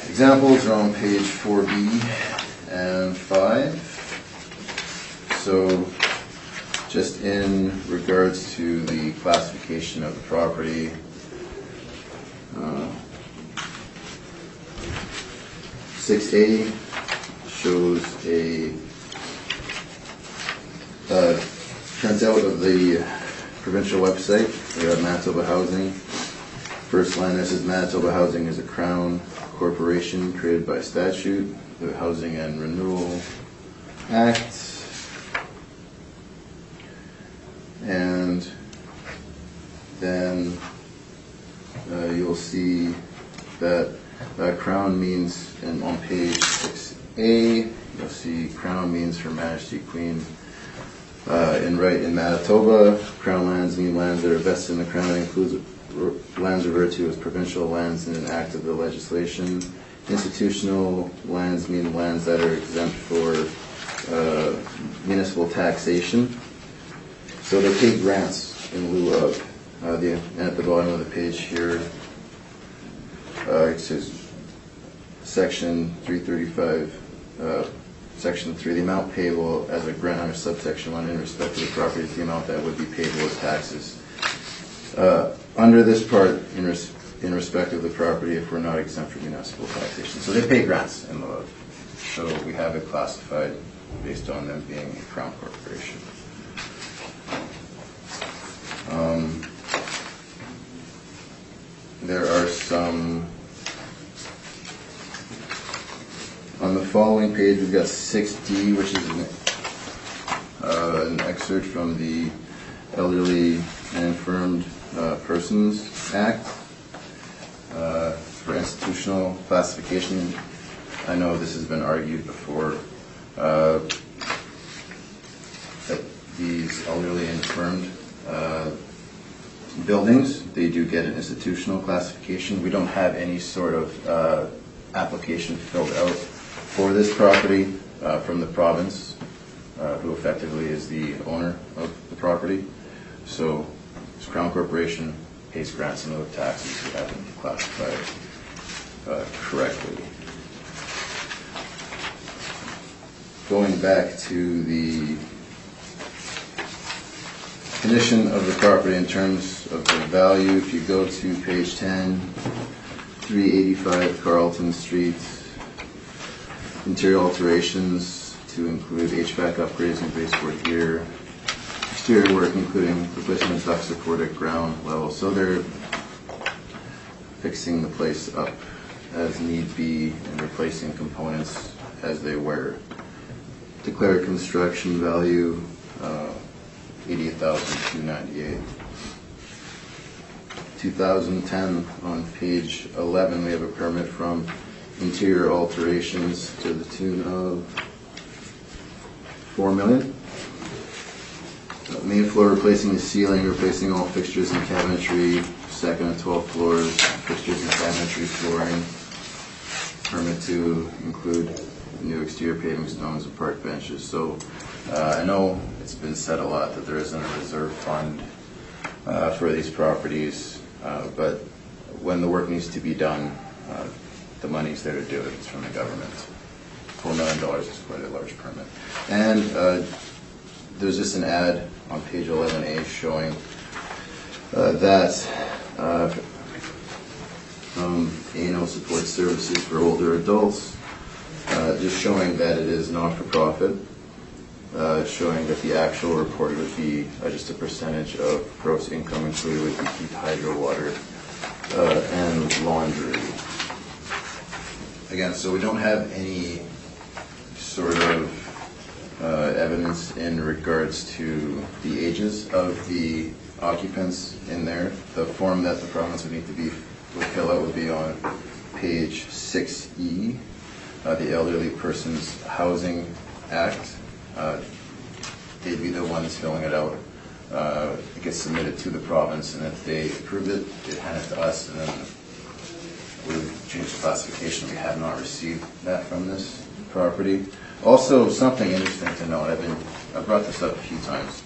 Examples are on page 4B and 5. So just in regards to the classification of the property, 6A shows a printout of the provincial website. We have Manitoba Housing. First line, this is Manitoba Housing is a Crown corporation created by statute, the Housing and Renewal Act. And then you'll see that Crown means, and on page 6A, you'll see Crown means Her Majesty Queen. In Manitoba, Crown lands mean lands that are vested in the Crown. It includes lands referred to as provincial lands in an act of the legislation. Institutional lands mean lands that are exempt for municipal taxation. So they pay grants in lieu of. And at the bottom of the page here, it says Section 335, Section 3, the amount payable as a grant under subsection 1 in respect to the property is the amount that would be payable as taxes. Under this part, in respect of the property, if we're not exempt from municipal taxation. So they pay grants in lieu of. So we have it classified based on them being a Crown corporation. There are some, on the following page we've got 6D, which is an excerpt from the Elderly and Infirmed Persons Act for institutional classification. I know this has been argued before, that these elderly and infirmed buildings, they do get an institutional classification. We don't have any sort of application filled out for this property from the province, who effectively is the owner of the property. So this Crown Corporation pays grants in lieu of taxes. We haven't classified correctly. Going back to the condition of the property in terms of the value, if you go to page 10, 385 Carlton Street, interior alterations to include HVAC upgrades and baseboard gear, exterior work including replacement of duct support at ground level. So they're fixing the place up as need be and replacing components as they wear. Declared construction value, $88,298. 2010, on page 11, we have a permit from interior alterations to the tune of $4 million. Main floor, replacing the ceiling, replacing all fixtures and cabinetry, second and 12th floors, fixtures and cabinetry, flooring. Permit to include new exterior paving stones and park benches. So I know it's been said a lot that there isn't a reserve fund for these properties, but when the work needs to be done, the money's there to do it. It's from the government. $4 million is quite a large permit. And there's just an ad on page 11A showing that A&O Support Services for Older Adults, just showing that it is not-for-profit, showing that the actual reported would be just a percentage of gross income included would be heat, hydro, water, and laundry. Again, so we don't have any sort of evidence in regards to the ages of the occupants in there. The form that the province would need to fill out would be on page 6E, the Elderly Persons Housing Act. They'd be the ones filling it out. It gets submitted to the province, and if they approve it, they hand it to us, and then we would change the classification. We have not received that from this property. Also, something interesting to note, I've brought this up a few times.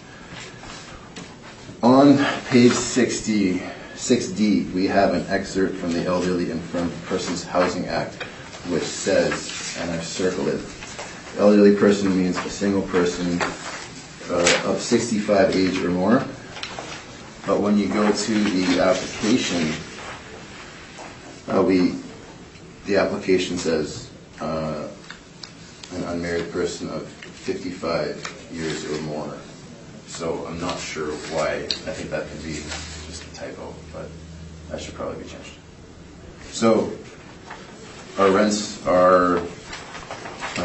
On page 6D, we have an excerpt from the Elderly Infirm Persons Housing Act, which says, and I've circled it, elderly person means a single person of 65 age or more. But when you go to the application, the application says an unmarried person of 55 years or more. So I'm not sure why. I think that could be just a typo, but that should probably be changed. So our rents are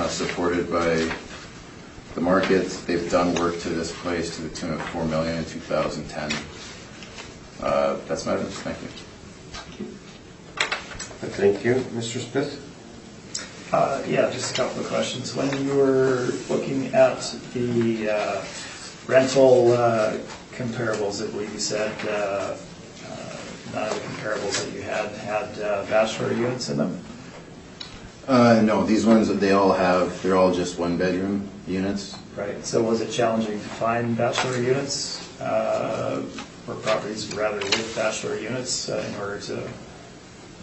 supported by the market. They've done work to this place to the tune of $4 million in 2010. That's my evidence. Thank you. Thank you. Mr. Smith? Yeah, just a couple of questions. When you were looking at the rental comparables, I believe you said none of the comparables that you had bachelor units in them? No, these ones, they're all just one bedroom units. Right. So was it challenging to find bachelor units or properties rather with bachelor units in order to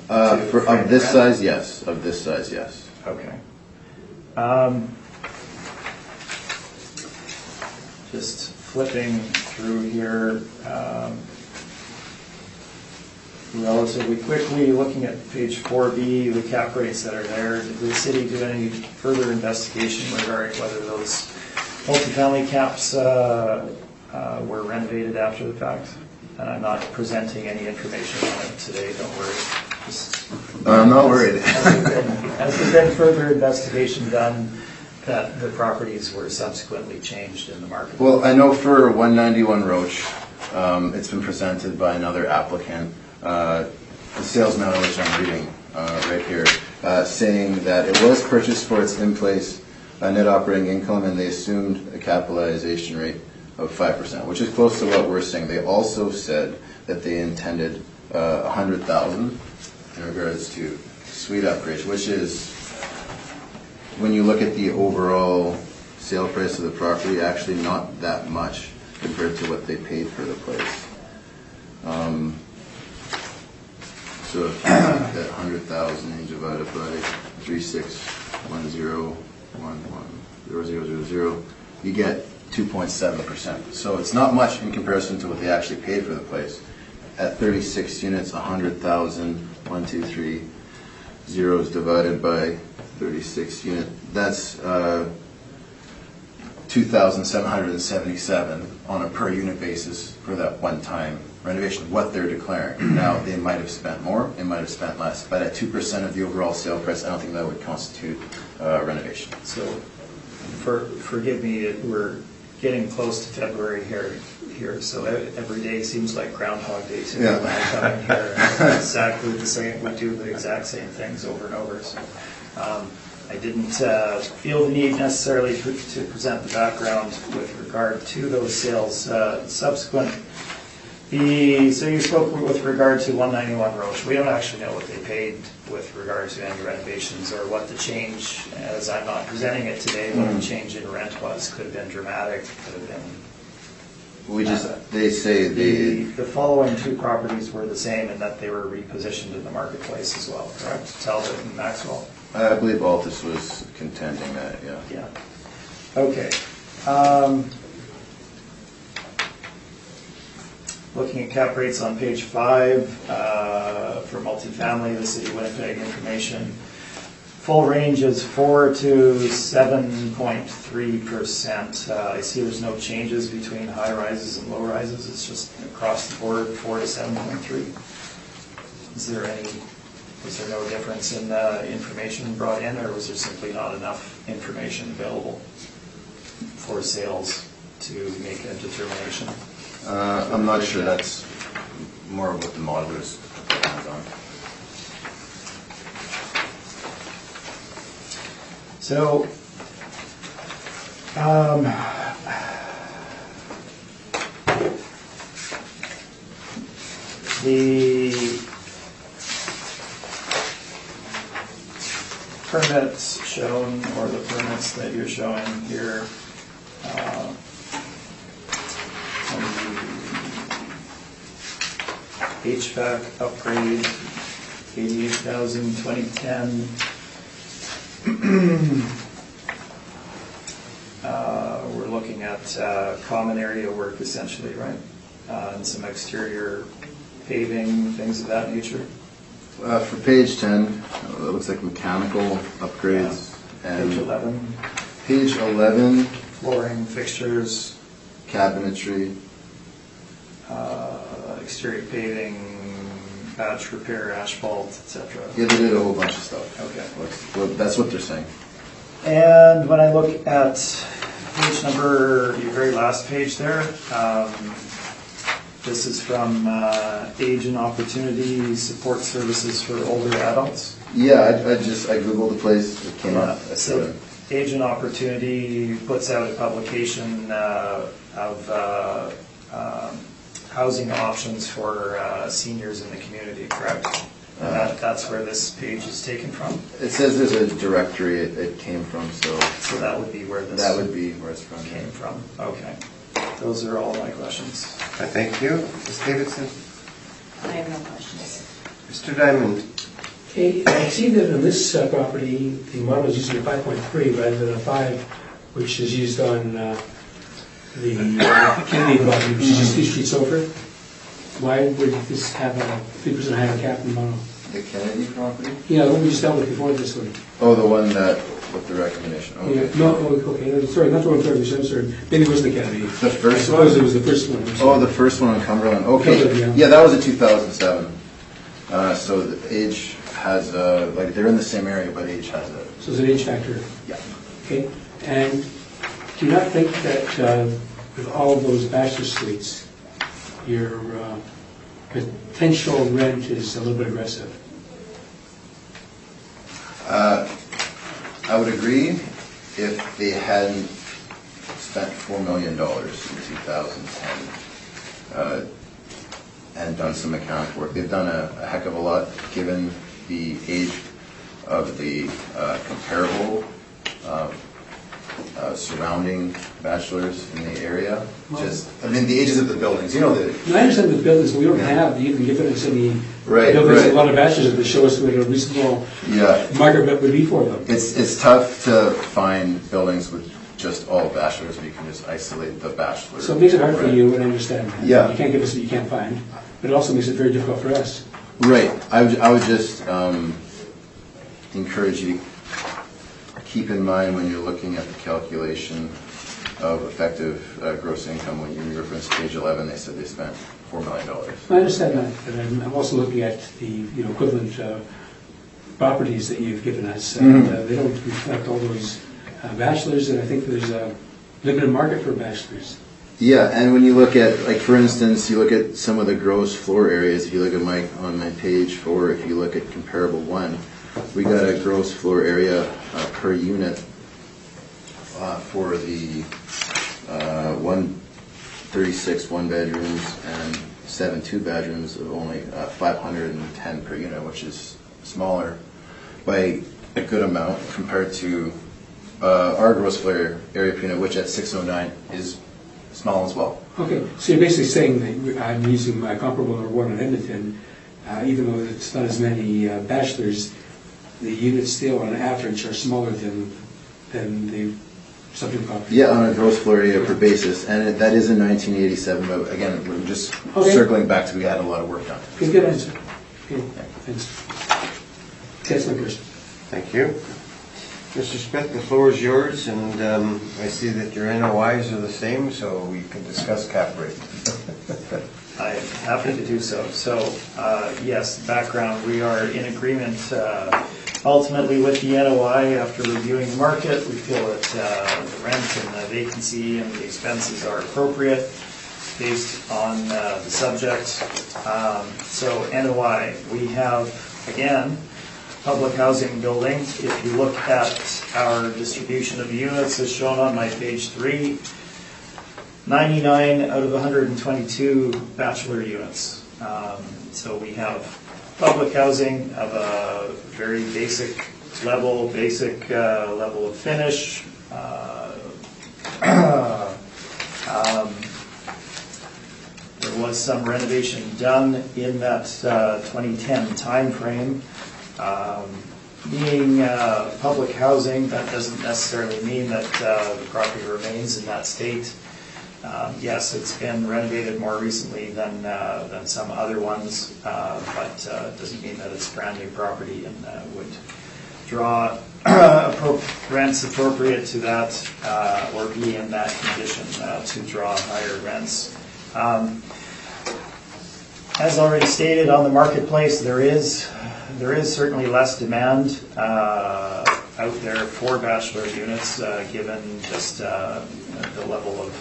Of this size, yes. Of this size, yes. Okay. Just flipping through here relatively quickly, looking at page 4B, the cap rates that are there. Did the city do any further investigation regarding whether those multifamily caps were renovated after the fact? And I'm not presenting any information on it today, don't worry. I'm not worried. Has there been further investigation done that the properties were subsequently changed in the market? Well, I know for 191 Roach, it's been presented by another applicant, the sales memo which I'm reading right here, saying that it was purchased for its in-place net operating income, and they assumed a capitalization rate of 5%, which is close to what we're saying. They also said that they intended $100,000 in regards to suite upgrades, which is, when you look at the overall sale price of the property, actually not that much compared to what they paid for the place. So if you take that 100,000 and divide it by 3610110000, you get 2.7%. So it's not much in comparison to what they actually paid for the place. At 36 units, 100,000, 1, 2, 3 zeros divided by 36 units, that's 2,777 on a per unit basis for that one-time renovation, what they're declaring. Now, they might have spent more, they might have spent less, but at 2% of the overall sale price, I don't think that would constitute renovation. So, forgive me, we're getting close to February here, so every day seems like Groundhog Day to me when I come in here. And exactly the same, we do the exact same things over and over. So, I didn't feel the need necessarily to present the background with regard to those sales subsequent. So you spoke with regard to 191 Roche. We don't actually know what they paid with regard to any renovations or what the change, as I'm not presenting it today, what the change in rent was. Could have been dramatic, could have been... They say the following two properties were the same in that they were repositioned in the marketplace as well, correct? Talbot and Maxwell? I believe Altus was contending that, yeah. Yeah. Okay. Looking at cap rates on page 5 for multifamily, the City of Winnipeg information. Full range is 4 to 7.3%. I see there's no changes between high rises and low rises. It's just across the board 4 to 7.3. Was there no difference in information brought in, or was there simply not enough information available for sales to make a determination? I'm not sure. That's more of what the modelers depends on. So, permits shown, or the permits that you're showing here. HVAC upgrade, 88,000, 2010. We're looking at common area work essentially, right? And some exterior paving, things of that nature. For page 10, it looks like mechanical upgrades. And Page 11, page 11, flooring, fixtures, cabinetry. exterior paving, patch repair, asphalt, etc. Yeah, they did a whole bunch of stuff. Okay. Well, that's what they're saying. And when I look at page number, your very last page there, this is from Age and Opportunity Support Services for Older Adults. Yeah, I Googled the place, it came up. I saw it. Age and Opportunity puts out a publication of housing options for seniors in the community, correct? And that's where this page is taken from? It says there's a directory it came from, so So that would be where this that would be where it's from. came from. Okay. Those are all my questions. Thank you. Ms. Davidson? I have no questions. Mr. Diamond? Okay, I see that on this property, the model is using a 5.3 rather than a 5, which is used on the Kennedy property, which is just 2 streets over. Why would this have a 3% higher cap in model? The Kennedy property? Yeah, the one we just dealt with before this one. Oh, the one that, with the recommendation. Okay. Yeah, no, okay, sorry, not the one I'm sorry. Maybe it was the Kennedy. The first I suppose one? it was the first one. Oh, the first one in Cumberland. Okay. Cumberland, Yeah, that was a 2007. So the Age has like they're in the same area, but Age has a. So it's an age factor. Yeah. Okay, and do you not think that with all of those bachelor suites, your potential rent is a little bit aggressive? I would agree if they hadn't spent $4 million in 2010 and done some mechanic work. They've done a heck of a lot given the age of the comparable surrounding bachelors in the area. The ages of the buildings. You know the. I understand the buildings, but we don't have even given us any Right, buildings, right. a lot of bachelors that show us what a reasonable Yeah. market rent would be for them. It's tough to find buildings with just all bachelors where you can just isolate the bachelor. So it makes it hard for you, and I understand that. Yeah. You can't give us what you can't find, but it also makes it very difficult for us. Right. I would just encourage you to keep in mind when you're looking at the calculation of effective gross income, when you reference page 11, they said they spent $4 million. I understand that, but I'm also looking at the equivalent properties that you've given us. And, they don't reflect all those bachelors, and I think there's a limited market for bachelors. Yeah, and when you look at, like for instance, you look at some of the gross floor areas, if you look at on my page 4, if you look at comparable 1, we got a gross floor area per unit for the 136 one-bedrooms and 7 two-bedrooms of only 510 per unit, which is smaller by a good amount compared to our gross floor area per unit, which at 609 is small as well. Okay, so you're basically saying that I'm using my comparable number 1 in Edmonton, even though it's not as many bachelors, the units still on average are smaller than the subject property. Yeah, on a gross floor area per basis, and that is in 1987, but again, we're just Okay. circling back to we had a lot of work done. Okay, good answer. Okay, thanks. That's my question. Thank you. Mr. Smith, the floor is yours, and I see that your NOIs are the same, so we can discuss cap rate. I'm happy to do so. So, yes, background, we are in agreement ultimately with the NOI after reviewing the market. We feel that the rent and the vacancy and the expenses are appropriate based on the subject. So NOI, we have, again, public housing building. If you look at our distribution of units as shown on my page 3, 99 out of 122 bachelor units. So we have public housing of a very basic level, basic level of finish. There was some renovation done in that 2010 timeframe. Being public housing, that doesn't necessarily mean that the property remains in that state. Yes, it's been renovated more recently than some other ones, but it doesn't mean that it's brand new property and would draw rents appropriate to that or be in that condition to draw higher rents. As already stated, on the marketplace, there is certainly less demand out there for bachelor units, given just the level of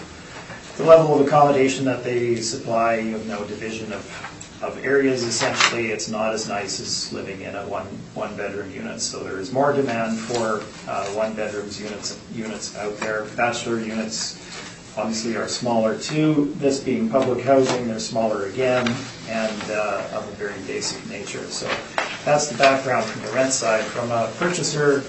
accommodation that they supply. You have no division of areas. Essentially, it's not as nice as living in a one bedroom unit. So there is more demand for 1 bedrooms units out there. Bachelor units obviously are smaller too. This being public housing, they're smaller again and of a very basic nature. So that's the background from the rent side. From a purchaser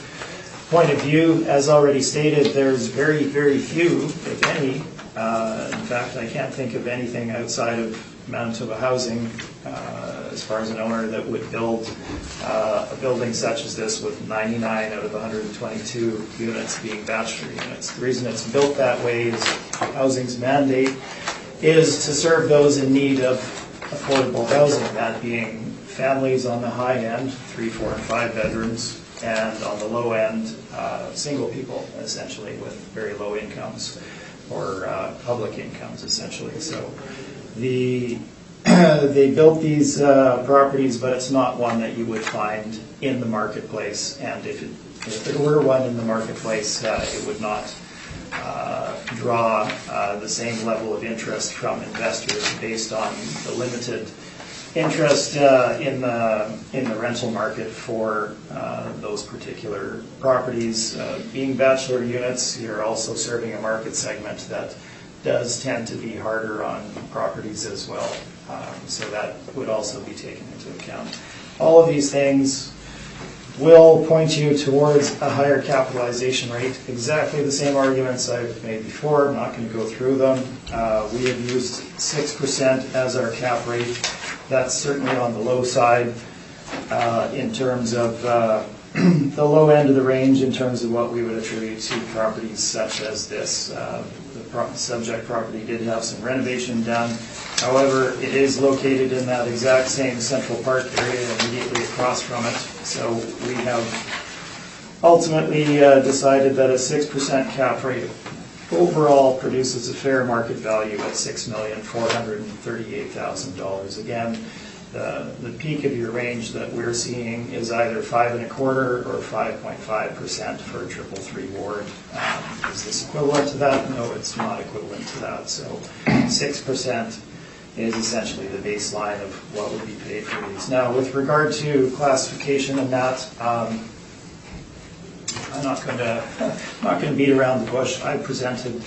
point of view, as already stated, there's very, very few, if any. In fact, I can't think of anything outside of Manitoba Housing as far as an owner that would build a building such as this with 99 out of 122 units being bachelor units. The reason it's built that way is housing's mandate is to serve those in need of affordable housing, that being families on the high end, 3, 4, and 5 bedrooms, and on the low end, single people, essentially, with very low incomes or public incomes, essentially. So they built these properties, but it's not one that you would find in the marketplace. And if there were one in the marketplace, it would not draw the same level of interest from investors based on the limited interest in the rental market for those particular properties. Being bachelor units, you're also serving a market segment that does tend to be harder on properties as well. So that would also be taken into account. All of these things will point you towards a higher capitalization rate. Exactly the same arguments I've made before. I'm not going to go through them. We have used 6% as our cap rate. That's certainly on the low side in terms of the low end of the range in terms of what we would attribute to properties such as this. The subject property did have some renovation done. However, it is located in that exact same Central Park area immediately across from it. So we have ultimately decided that a 6% cap rate overall produces a fair market value at $6,438,000. Again, the peak of your range that we're seeing is either 5.25% or 5.5% for a 333 ward. Is this equivalent to that? No, it's not equivalent to that. So 6% is essentially the baseline of what would be paid for these. Now, with regard to classification and that, I'm not going to beat around the bush. I presented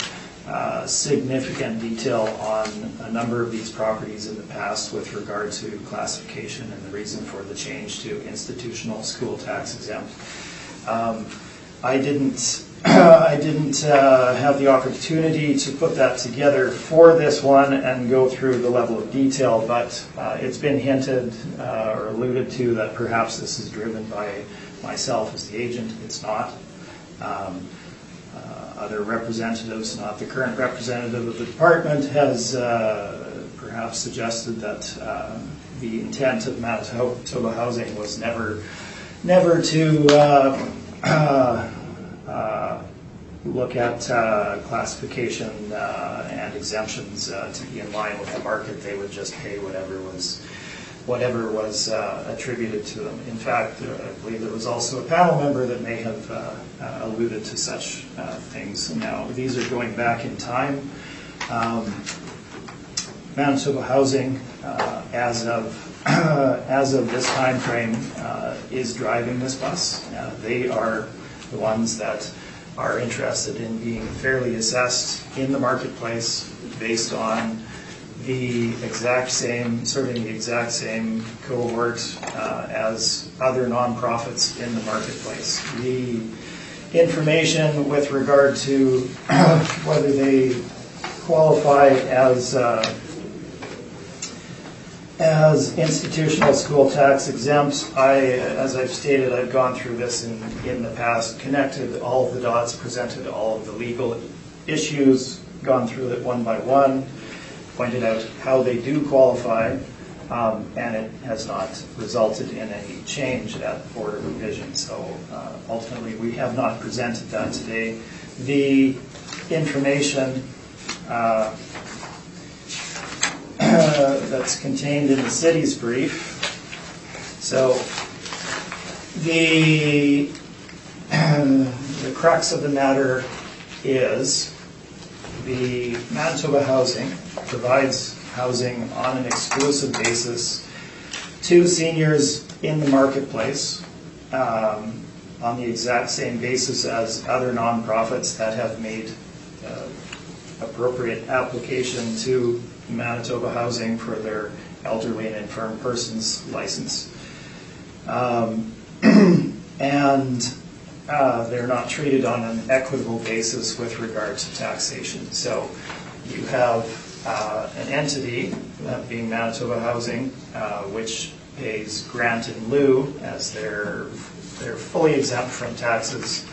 significant detail on a number of these properties in the past with regard to classification and the reason for the change to institutional school tax exempt. I didn't have the opportunity to put that together for this one and go through the level of detail, but it's been hinted or alluded to that perhaps this is driven by myself as the agent. It's not. Other representatives, not the current representative of the department, has perhaps suggested that the intent of Manitoba Housing was never to look at classification and exemptions to be in line with the market. They would just pay whatever was attributed to them. In fact, I believe there was also a panel member that may have alluded to such things. Now, these are going back in time. Manitoba Housing, as of this time frame, is driving this bus. They are the ones that are interested in being fairly assessed in the marketplace based on the exact same, serving the exact same cohort as other nonprofits in the marketplace. The information with regard to whether they qualify as institutional school tax exempt, as I've stated, I've gone through this in the past, connected all of the dots, presented all of the legal issues, gone through it one by one, pointed out how they do qualify, and it has not resulted in any change at Board of Revision. So ultimately, we have not presented that today. The information that's contained in the city's brief. So the crux of the matter is the Manitoba Housing provides housing on an exclusive basis to seniors in the marketplace on the exact same basis as other nonprofits that have made appropriate application to Manitoba Housing for their elderly and infirm persons license. And they're not treated on an equitable basis with regard to taxation. So you have an entity, that being Manitoba Housing, which pays grant in lieu, as they're fully exempt from taxes,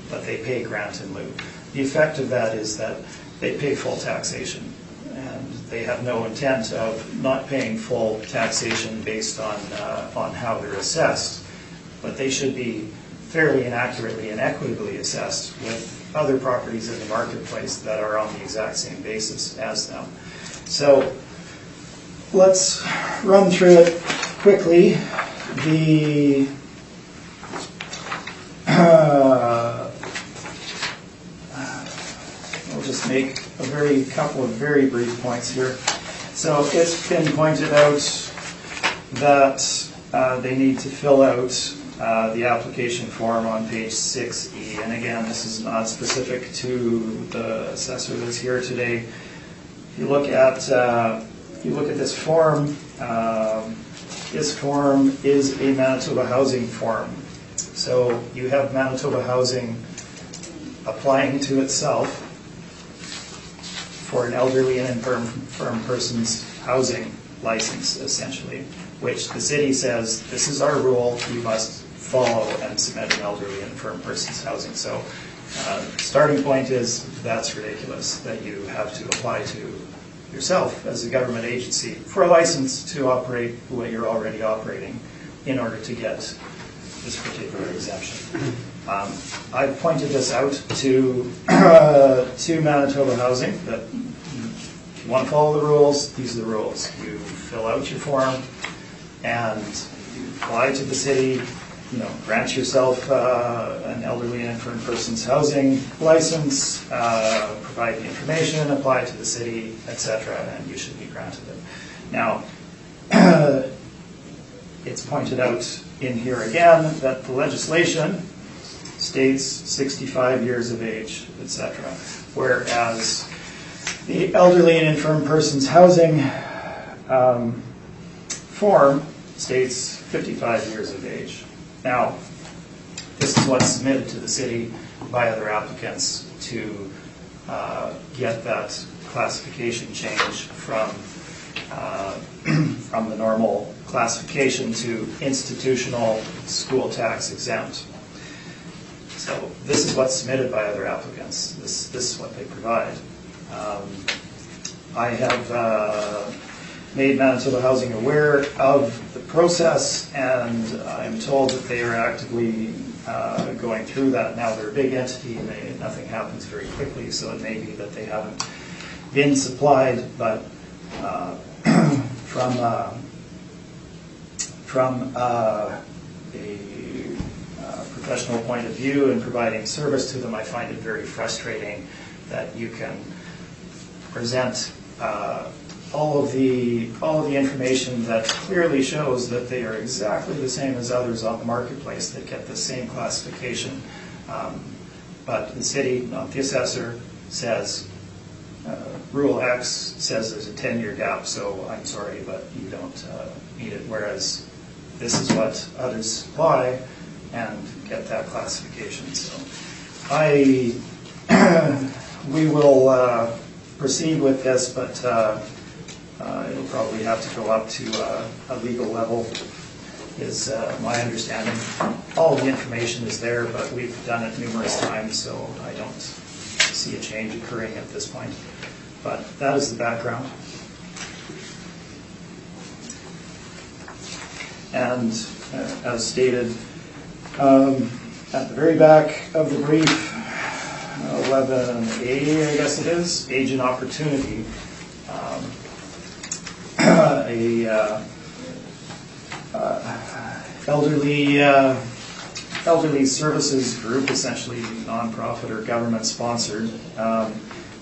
but they pay grant in lieu. The effect of that is that they pay full taxation, and they have no intent of not paying full taxation based on how they're assessed, but they should be fairly and accurately and equitably assessed with other properties in the marketplace that are on the exact same basis as them. So let's run through it quickly. We'll just make a couple of very brief points here. So it's been pointed out that they need to fill out the application form on page 6E. And again, this is not specific to the assessor that's here today. If you look at this form is a Manitoba Housing form. So you have Manitoba Housing applying to itself for an elderly and infirm person's housing license, essentially, which the city says, this is our rule, you must follow and submit an elderly and infirm person's housing. So starting point is, that's ridiculous, that you have to apply to yourself as a government agency for a license to operate what you're already operating in order to get this particular exemption. I've pointed this out to Manitoba Housing, that if you want to follow the rules, these are the rules. You fill out your form and you apply to the city, grant yourself an elderly and infirm person's housing license, provide the information, apply to the city, etc., and you should be granted it. Now, it's pointed out in here again that the legislation states 65 years of age, etc., whereas the elderly and infirm person's housing form states 55 years of age. Now, this is what's submitted to the city by other applicants to get that classification change from the normal classification to institutional school tax exempt. So this is what's submitted by other applicants. This is what they provide. I have made Manitoba Housing aware of the process, and I'm told that they are actively going through that. Now, they're a big entity and nothing happens very quickly, so it may be that they haven't been supplied, but from a professional point of view and providing service to them, I find it very frustrating that you can present all of the information that clearly shows that they are exactly the same as others on the marketplace that get the same classification, but the city, not the assessor, says Rule X says there's a 10-year gap, so I'm sorry, but you don't meet it, whereas this is what others apply and get that classification. So we will proceed with this, but it'll probably have to go up to a legal level, is my understanding. All the information is there, but we've done it numerous times, so I don't see a change occurring at this point. But that is the background. And as stated, at the very back of the brief, 11A, I guess it is, age and opportunity. Elderly services group, essentially nonprofit or government sponsored,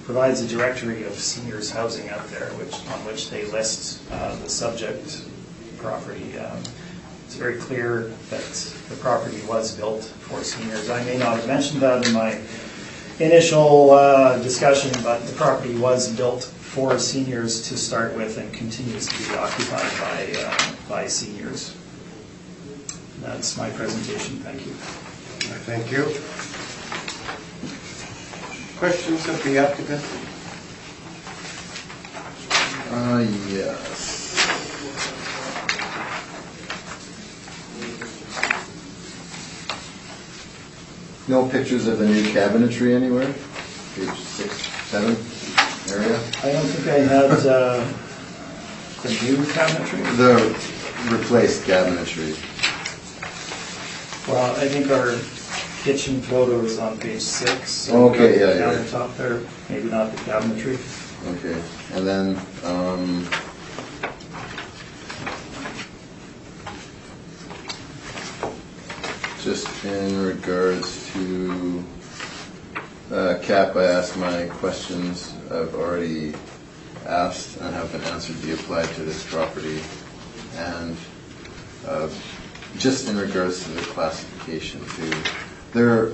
provides a directory of seniors housing out there, on which they list the subject property. It's very clear that the property was built for seniors. I may not have mentioned that in my initial discussion, but the property was built for seniors to start with and continues to be occupied by seniors. That's my presentation. Thank you. Thank you. Questions of the applicant? Yes. No pictures of the new cabinetry anywhere? Page 6, 7 area? I don't think I had the new cabinetry. The replaced cabinetry. Well, I think our kitchen photo is on page 6. Okay, yeah, down yeah. the top there. Maybe not the cabinetry. Okay, and then, just in regards to cap, I asked my questions I've already asked and have been answered to be applied to this property. And just in regards to the classification too, there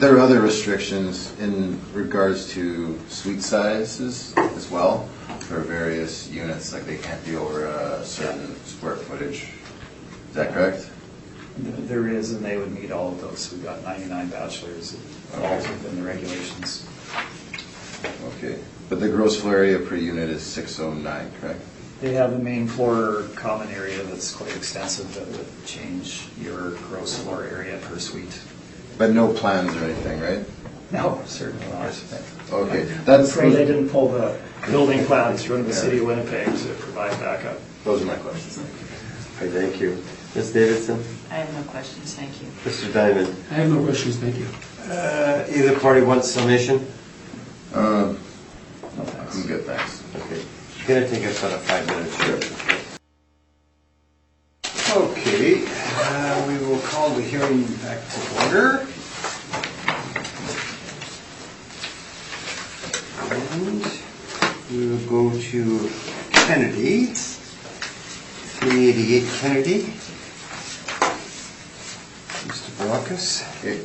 are other restrictions in regards to suite sizes as well for various units, like they can't be over a certain square footage. Is that correct? There is, and they would meet all of those. We've got 99 bachelors. It falls within the regulations. Okay, but the gross floor area per unit is 609, correct? They have a main floor common area that's quite extensive that would change your gross floor area per suite. But no plans or anything, right? No, certainly not. Okay, I'm that's afraid I didn't pull the building plans from the city of Winnipeg to provide backup. those are my questions. Okay, thank you. Ms. Davidson? I have no questions, thank you. Mr. Diamond? I have no questions, thank you. Either party wants summation? No thanks. I'm good, thanks. Okay. It's going to take us about a 5 minutes. Okay, we will call the hearing back to order. And we will go to Kennedy, 388 Kennedy. Mr. Baracus. Okay.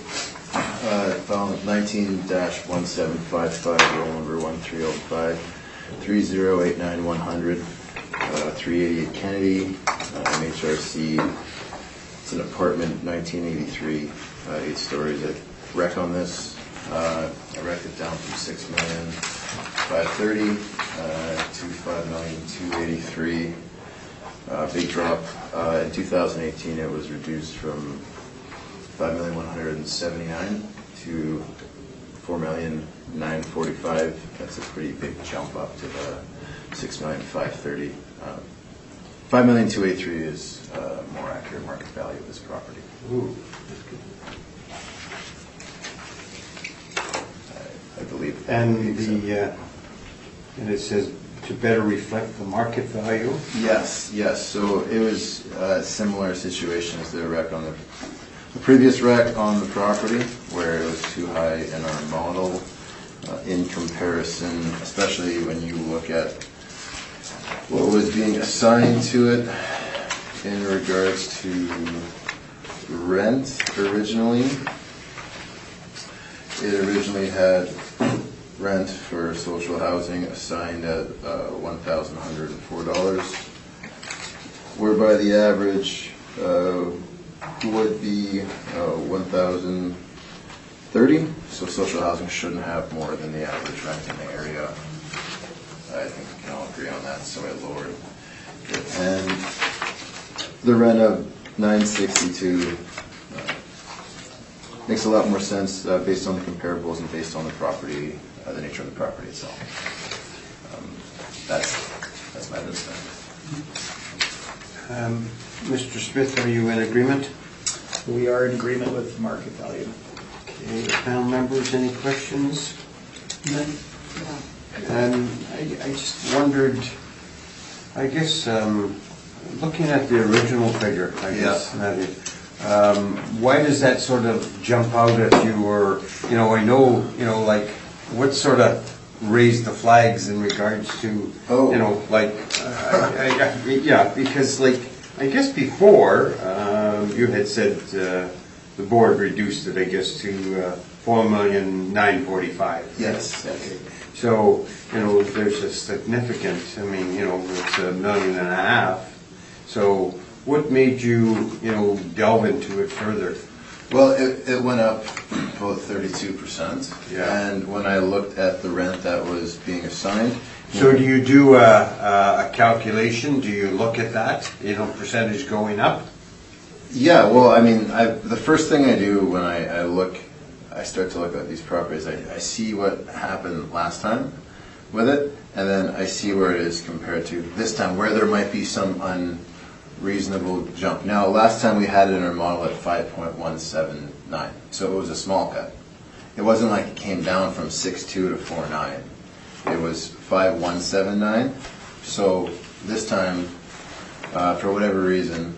File 19-1755, roll number 1305, 3089-100, 388 Kennedy, MHRC. It's an apartment, 1983, 8 stories. I wreck on this. I wrecked it down from $6,530,000 to $5,283,000. Big drop. In 2018, it was reduced from $5,179,000 to $4,945,000. That's a pretty big jump up to the $6,530,000. $5,283,000 is more accurate market value of this property. Ooh. I believe. And and it says to better reflect the market value. Yes. So it was a similar situation as the wreck on the previous wreck on the property, where it was too high in our model in comparison, especially when you look at what was being assigned to it in regards to rent originally. It originally had rent for social housing assigned at $1,104, whereby the average would be $1,030. So social housing shouldn't have more than the average rent in the area. I think we can all agree on that, so I lowered it. And the rent of $962 makes a lot more sense based on the comparables and based on the property, the nature of the property itself. That's my understanding. Mr. Smith, are you in agreement? We are in agreement with market value. Okay, panel members, any questions? None? I just wondered, I guess, looking at the original figure, I guess, why does that sort of jump out at you? Or, I know, like, what sort of raised the flags in regards to, because, like, I guess before, you had said the board reduced it, I guess, to $4,945,000. Yes. Okay. So, there's a significant, it's $1.5 million. So, what made you, delve into it further? Well, it went up about 32%. Yeah. And when I looked at the rent that was being assigned. So do you do a calculation? Do you look at that, percentage going up? Yeah, well, the first thing I do when I start to look at these properties, I see what happened last time with it, and then I see where it is compared to this time, where there might be some unreasonable jump. Now, last time we had it in our model at 5.179, so it was a small cut. It wasn't like it came down from 6.2 to 4.9. It was 5.179. So this time, for whatever reason,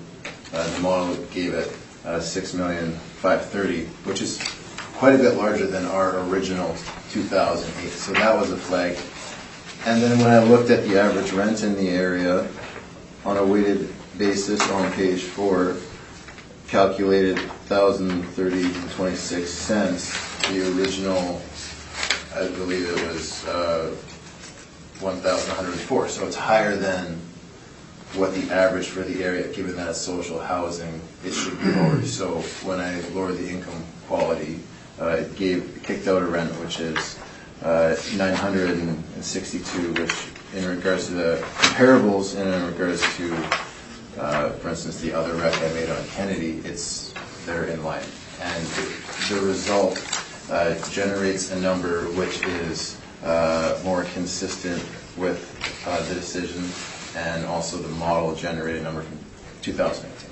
the model gave it $6,530,000, which is quite a bit larger than our original 2008. So that was a flag. And then when I looked at the average rent in the area on a weighted basis on page 4, calculated $1,030.26. The original, I believe it was $1,104. So it's higher than what the average for the area, given that it's social housing, it should be lower. So when I lowered the income quality, it kicked out a rent which is $962, which in regards to the comparables and in regards to, for instance, the other rec I made on Kennedy, they're in line. And the result generates a number which is more consistent with the decision, and also the model generated a number from 2018.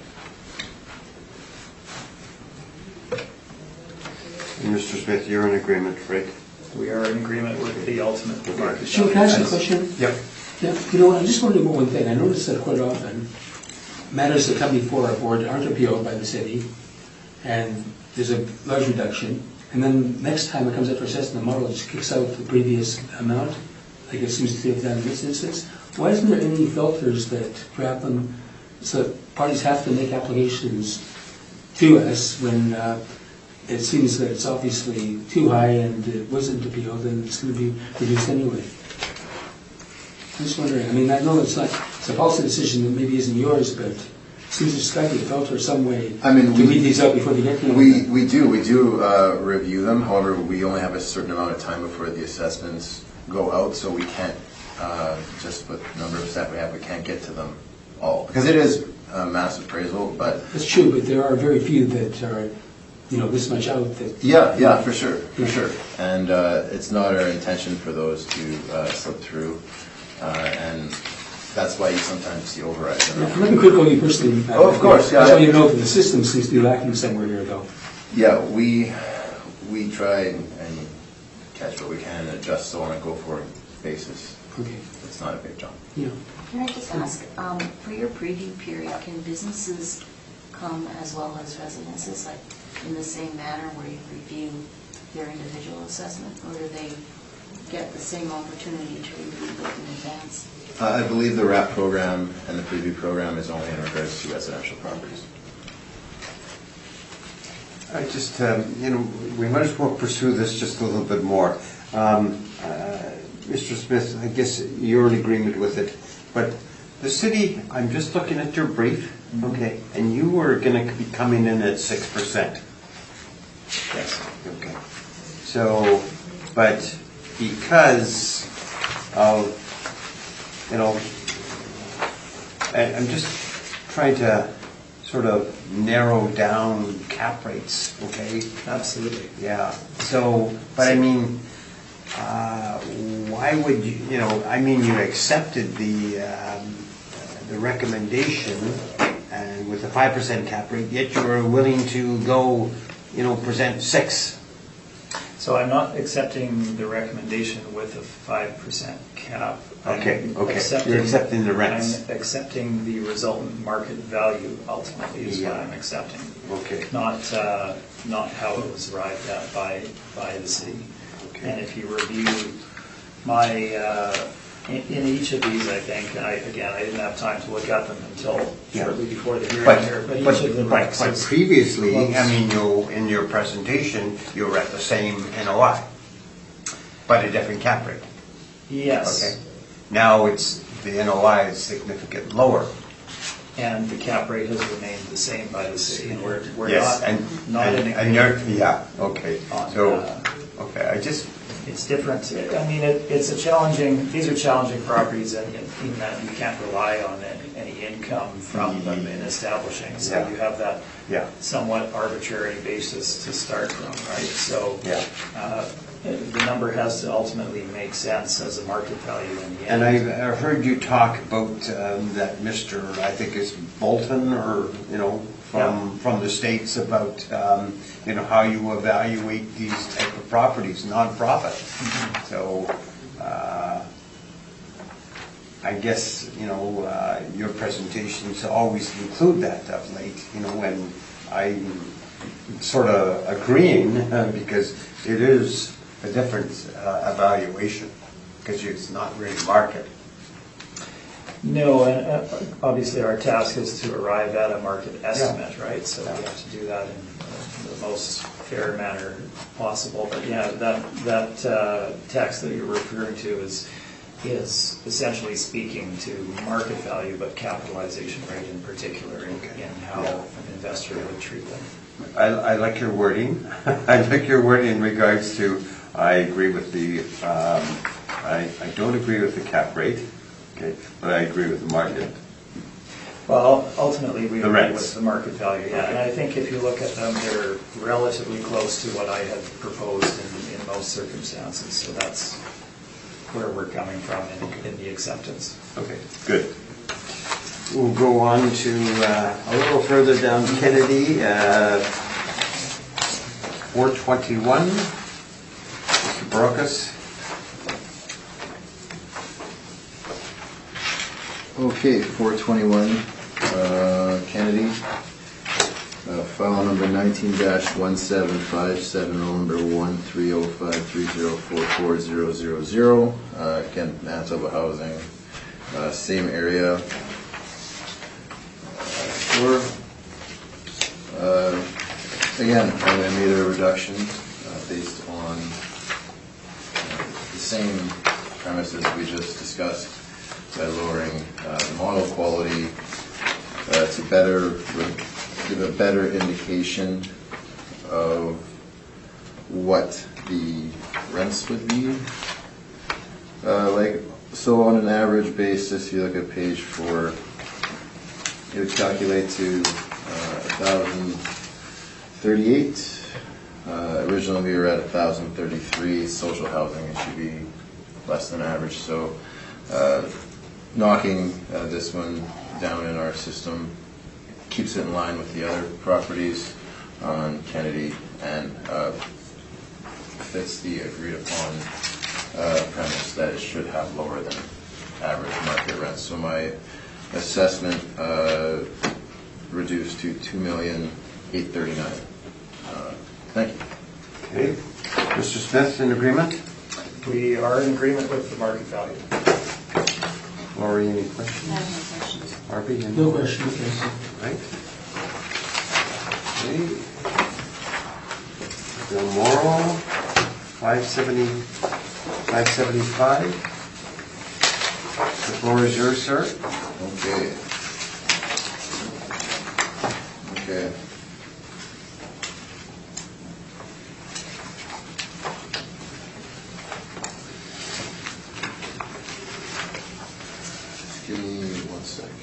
And Mr. Smith, you're in agreement, right? We are in agreement with the ultimate market Sure, value. can I ask a question? Yep. Yeah, I'm just wondering about one thing. I notice that quite often, matters that come before our board aren't appealed by the city, and there's a large reduction, and then next time it comes up for assessment, the model just kicks out the previous amount, like it seems to have done in this instance. Why isn't there any filters that grab them, so that parties have to make applications to us when it seems that it's obviously too high and it wasn't appealed and it's going to be reduced anyway? I'm just wondering, I know it's a policy decision that maybe isn't yours, but it seems there's got to be a filter some way to weed these out before they get here. We do review them. However, we only have a certain amount of time before the assessments go out, so we can't just with the number of staff we have, we can't get to them all, because it is a mass appraisal. But that's true, but there are very few that are, this much out. That yeah, for sure. And it's not our intention for those to slip through, and that's why you sometimes see overrides. I'm not critical of you personally. Oh, of course, yeah. That's why you know that the system seems to be lacking somewhere here, though. Yeah, we try and catch what we can and adjust on a go-forward basis. Okay. It's not a big jump. Yeah. Can I just ask, for your preview period, can businesses come as well as residences, like in the same manner where you review their individual assessment, or do they get the same opportunity to review it in advance? I believe the RAP program and the preview program is only in regards to residential properties. I just, we might as well pursue this just a little bit more. Mr. Smith, I guess you're in agreement with it, but the city, I'm just looking at your brief, okay, and you were going to be coming in at 6%. Yes. Okay. So, but because of, you know, I'm just trying to sort of narrow down cap rates, okay? Absolutely. Yeah, so, but I mean, why would you, you know, I mean, you accepted the recommendation and with the 5% cap rate, yet you were willing to go, you know, present 6. So I'm not accepting the recommendation with a 5% cap. Okay, I'm okay. You're accepting the rents. I'm accepting the resultant market value ultimately is what Yeah. I'm accepting. Okay. Not how it was arrived at by the city. Okay. And if you review my, in each of these, I think, and I didn't have time to look at them until Yeah. shortly before the hearing But, here, but but, each of them. but says previously, close. I mean, in your presentation, you were at the same NOI, but a different cap rate. Yes. Okay. Now it's, the NOI is significantly lower. And the cap rate has remained the same by the city, and we're Yes, not in and you're, agreement. yeah, okay. On, So, okay, I just, It's different. I mean, it's a challenging, these are challenging properties in that you can't rely on any income from them in establishing. So Yeah. you have that yeah, somewhat arbitrary basis to start from, right? So yeah. the number has to ultimately make sense as a market value in the And end. I heard you talk about that Mr., I think it's Bolton, or, you know, from the States about, you know, how you evaluate these type of properties, nonprofit. So, I guess, you know, your presentations always include that of late, you know, and I'm sort of agreeing because it is a different evaluation because it's not really market. No, and obviously our task is to arrive at a market estimate, right? So we have to do that in the most fair manner possible. But yeah, that text that you're referring to is essentially speaking to market value, but capitalization rate in particular in how an investor would treat them. I like your wording. I like your wording in regards to, I agree with the, I don't agree with the cap rate, okay, but I agree with the market. Well, ultimately, we The agree rents. with the market value, yeah. And I think if you look at them, they're relatively close to what I had proposed in most circumstances. So that's where we're coming from in the acceptance. Okay, good. We'll go on to a little further down Kennedy, 421, Mr. Barocas. Okay, 421 Kennedy, file number 19-1757, roll number 13053044000. Again, Manitoba Housing, same area. Again, I made a reduction based on the same premises we just discussed by lowering the model quality to give a better indication of what the rents would be. So on an average basis, you look at page 4, it would calculate to 1,038. Originally we were at 1,033. Social housing, it should be less than average. So knocking this one down in our system keeps it in line with the other properties on Kennedy and fits the agreed upon premise that it should have lower than average market rents. So my assessment reduced to $2,839,000. Thank you. Okay. Mr. Smith, in agreement? We are in agreement with the market value. Laurie, any I questions? have no questions. Harvey? any- No questions, yes. Right. Okay. Bill Morrow, 570 575. The floor is yours, sir. Okay. Okay. Just give me 1 second.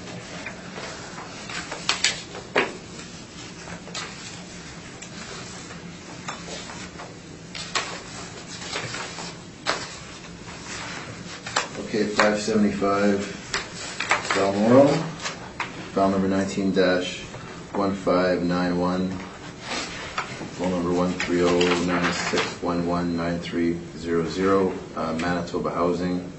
Okay, 575 Balmoral, file number 19-1591, phone number 130-9611-9300, Manitoba Housing.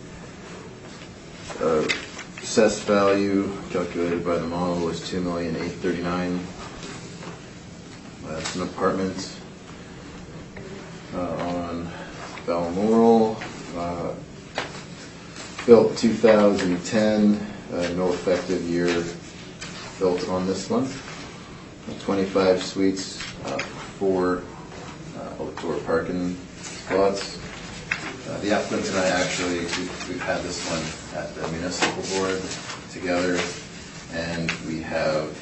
Assessed value calculated by the model was $2,839,000. That's an apartment on Balmoral. Built 2010, no effective year built on this one. 25 suites, 4 outdoor parking spots. The applicant and I actually, we've had this one at the municipal board together, and we have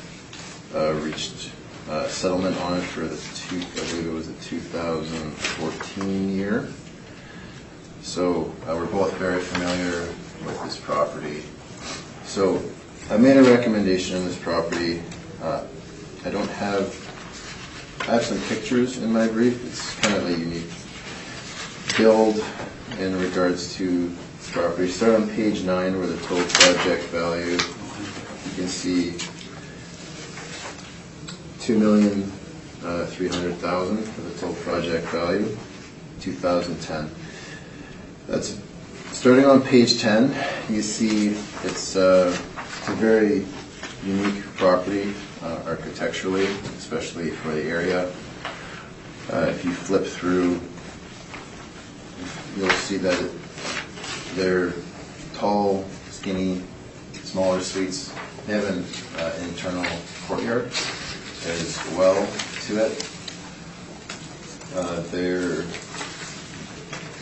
reached settlement on it for the I believe it was the 2014 year. So we're both very familiar with this property. So I made a recommendation on this property. I have some pictures in my brief. It's kind of a unique build in regards to this property. Start on page 9 where the total project value, you can see $2,300,000 for the total project value, 2010. That's starting on page 10. You see it's a very unique property architecturally, especially for the area. If you flip through, you'll see that they're tall, skinny, smaller suites. They have an internal courtyard as well to it.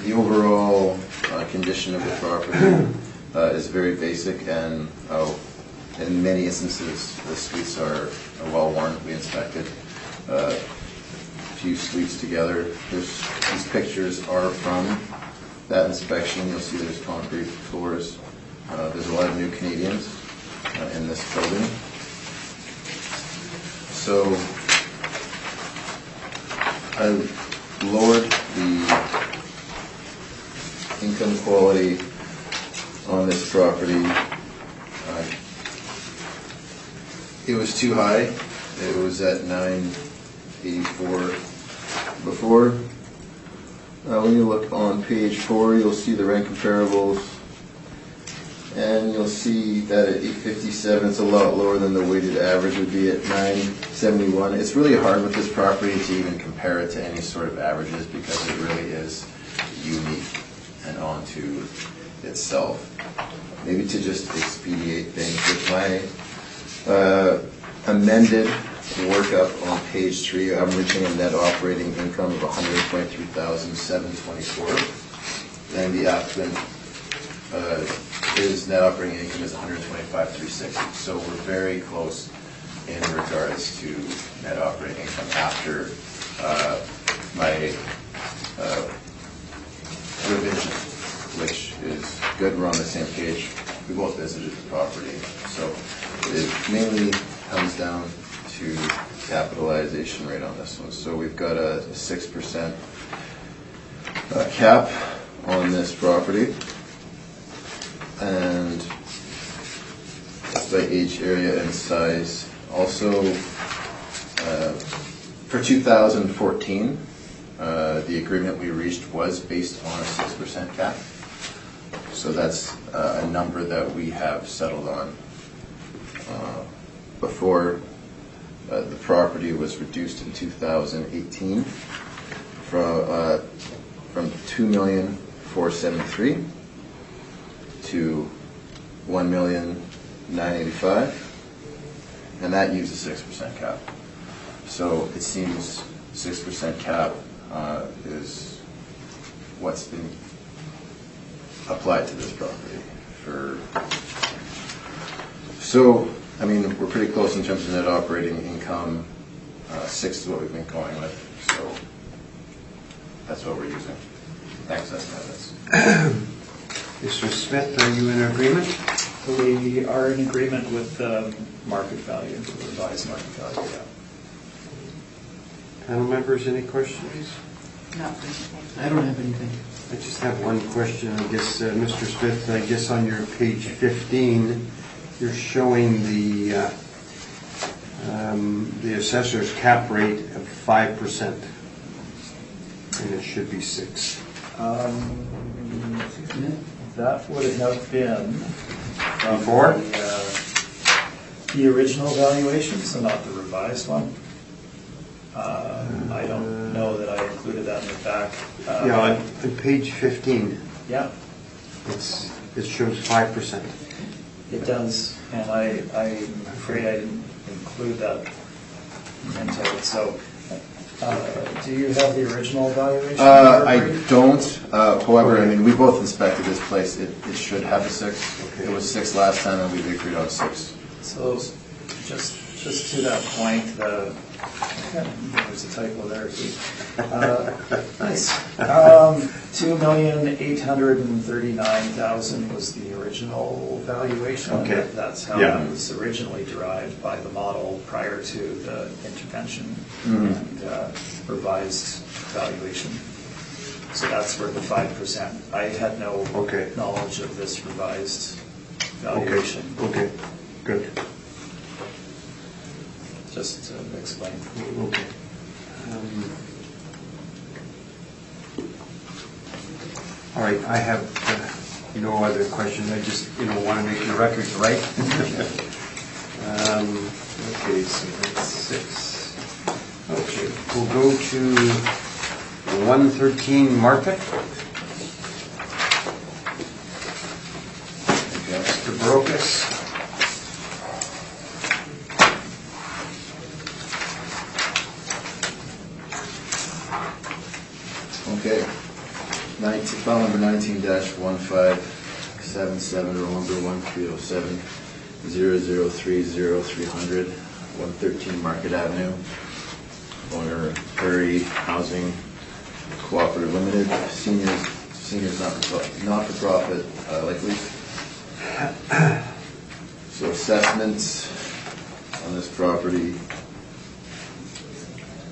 The overall condition of the property is very basic, and in many instances the suites are well worn. We inspected a few suites together. These pictures are from that inspection. You'll see there's concrete floors. There's a lot of new Canadians in this building. So I lowered the income quality on this property. It was too high. It was at 984 before. When you look on page 4, you'll see the rent comparables, and you'll see that at 857, it's a lot lower than the weighted average would be at 971. It's really hard with this property to even compare it to any sort of averages because it really is unique and onto itself. Maybe to just expedite things with my amended workup on page 3, I'm reaching a net operating income of $123,724, and the applicant his net operating income is $125,360. So we're very close in regards to net operating income after my revision, which is good. We're on the same page. We both visited the property. So it mainly comes down to capitalization rate on this one. So we've got a 6% cap on this property, and it's by age, area, and size. Also, for 2014, the agreement we reached was based on a 6% cap. So that's a number that we have settled on. Before the property was reduced in 2018 from $2,473,000 to $1,985,000, and that used a 6% cap. So it seems 6% cap is what's been applied to this property so, I mean, we're pretty close in terms of net operating income. 6 is what we've been going with, so that's what we're using. Excess methods. Mr. Smith, are you in agreement? We are in agreement with the market value, the revised market value, yeah. Panel members, any questions? Not for anything. I don't have anything. I just have one question, I guess, Mr. Smith, I guess on your page 15, you're showing the assessor's cap rate of 5%, and it should be 6. That would have been from Before? the original valuation, so not the revised one. I don't know that I included that in the back. Yeah, on page 15, Yeah, it shows 5%. it does, and I'm afraid I didn't include that into it, so do you have the original valuation? I don't, however, I mean, we both inspected this place, it should have a 6. Okay. It was 6 last time, and we agreed on 6. So, just to that point, there's a typo there too. Nice. 2,839,000 was the original valuation. Okay. That's how Yeah. it was originally derived by the model prior to the intervention Mhm. and revised valuation. So that's where the 5%. I had no Okay. knowledge of this revised Okay, valuation. okay, good, Just to explain. okay. All right, I have no other questions, I just, want to make the records right. Okay, so that's 6. Okay, we'll go to 113 Market. Mr. Brokus. Okay. File number 19-1577, roll number 1307, 0030300, 113 Market Avenue. Owner Prairie Housing Cooperative Limited, seniors not-for-profit, likely. So assessments on this property,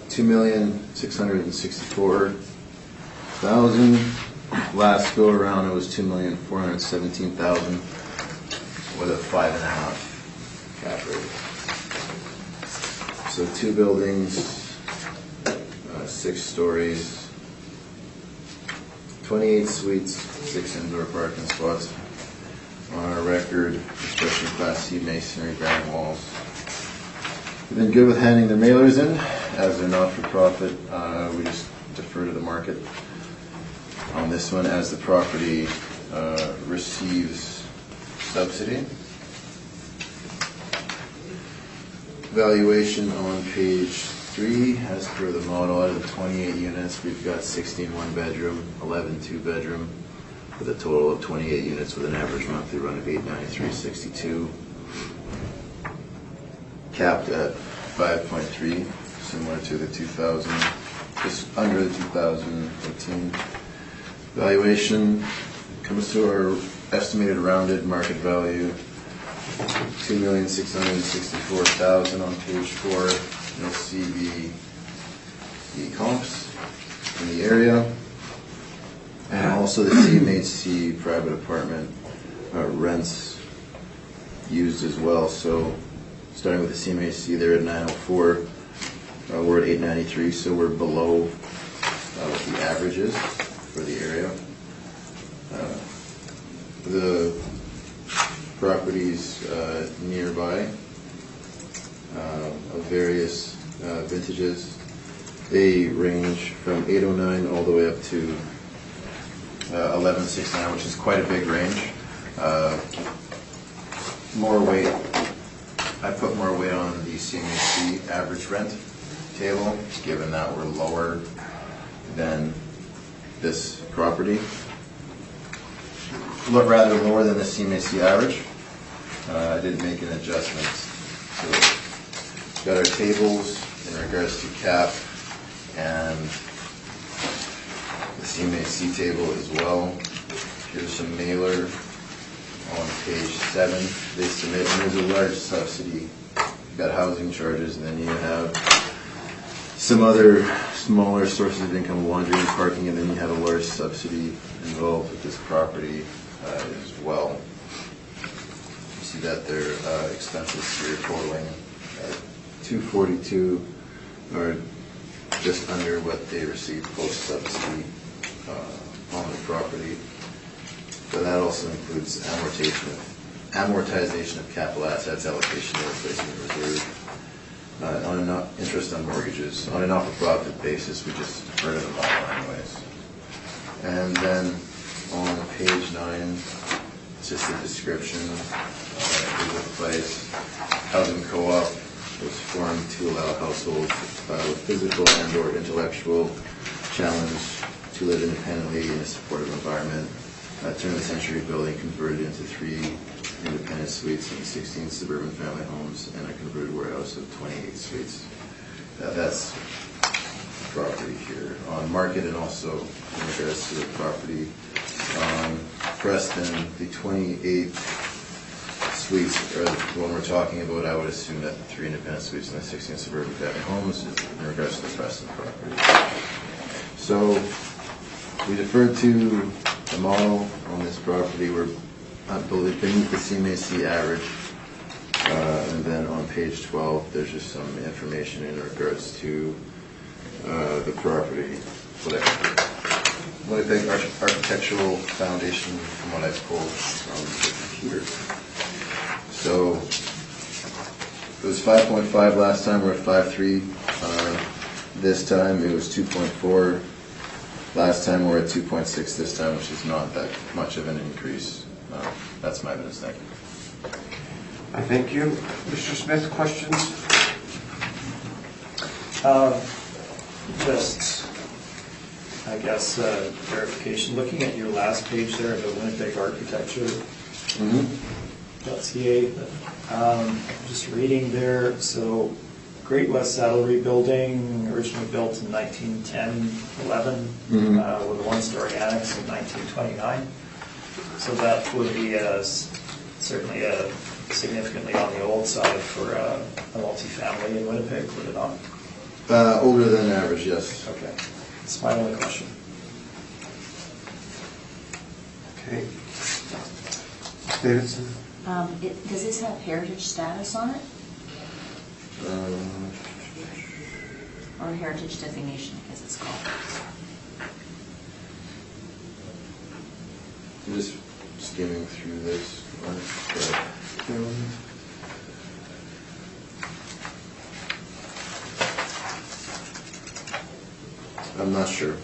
$2,664,000. Last go around it was $2,417,000 with a 5.5 cap rate. So 2 buildings, 6 stories, 28 suites, 6 indoor parking spots. On our record, especially Class C masonry, granite walls. We've been good with handing their mailers in, as they're not-for-profit. We just defer to the market on this one as the property receives subsidy. Valuation on page 3, as per the model, out of the 28 units, we've got 16 one-bedroom, 11 two-bedroom, with a total of 28 units with an average monthly run of $893.62. Capped at 5.3, similar to the 2000, just under the 2018 valuation. Comes to our estimated rounded market value, $2,664,000 on page 4. You'll see the comps in the area, and also the CMHC private apartment rents used as well. So starting with the CMHC, they're at 904, we're at 893, so we're below what the average is for the area. The properties nearby of various vintages, they range from 809 all the way up to 1169, which is quite a big range. More weight, I put more weight on the CMHC average rent table, given that we're lower than this property. rather lower than the CMAC average. I did make an adjustment. So we've got our tables in regards to cap and the CMAC table as well. Here's some mailer on page 7. They submit, and there's a large subsidy. You've got housing charges, and then you have some other smaller sources of income, laundry and parking, and then you have a large subsidy involved with this property as well. You see that their expenses here totaling $242, or just under what they receive post-subsidy on the property. But that also includes amortization of capital assets, allocation of replacement reserve, on interest on mortgages. On a not-for-profit basis, we just defer to the model anyways. And then on page 9, it's just a description of the place. Housing co-op was formed to allow households with physical and or intellectual challenge to live independently in a supportive environment. Turn of the century building converted into 3 independent suites and 16 suburban family homes and a converted warehouse of 28 suites. That's the property here on market, and also in regards to the property on Preston, the 28 suites are the one we're talking about. I would assume that the 3 independent suites and the 16 suburban family homes is in regards to the Preston property. So we deferred to the model on this property. We're, I believe, beneath the CMAC average. And then on page 12, there's just some information in regards to the property. Winnipeg Architectural Foundation, from what I've pulled from the computer. So it was 5.5 last time. We're at 5.3 this time. It was 2.4 last time. We're at 2.6 this time, which is not that much of an increase. That's my business. Thank you. I thank you. Mr. Smith, questions? Just, I guess, verification. Looking at your last page there, the Winnipeg Architecture. .ca. Just reading there. So, Great West Saddlery Building, originally built in 1910-11, with a one-story annex in 1929. So that would be certainly significantly on the old side for a multifamily in Winnipeg, would it not? Older than average, yes. Okay. That's my only question. Okay. Davidson? Does this have heritage status on it? Or heritage designation, I guess it's called. I'm just skimming through this. I'm not sure.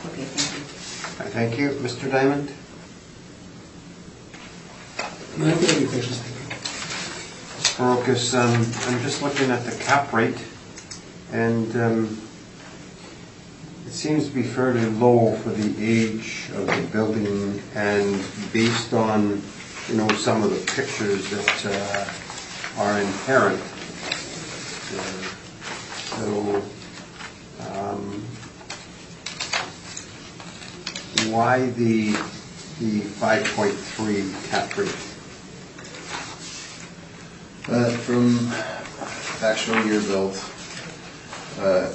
Okay, thank you. I thank you. Mr. Diamond? No, I don't have any questions. Thank you. Barocas, I'm just looking at the cap rate, and it seems to be fairly low for the age of the building, and based on, you know, some of the pictures that are inherent. So, why the 5.3 cap rate? From actual year built,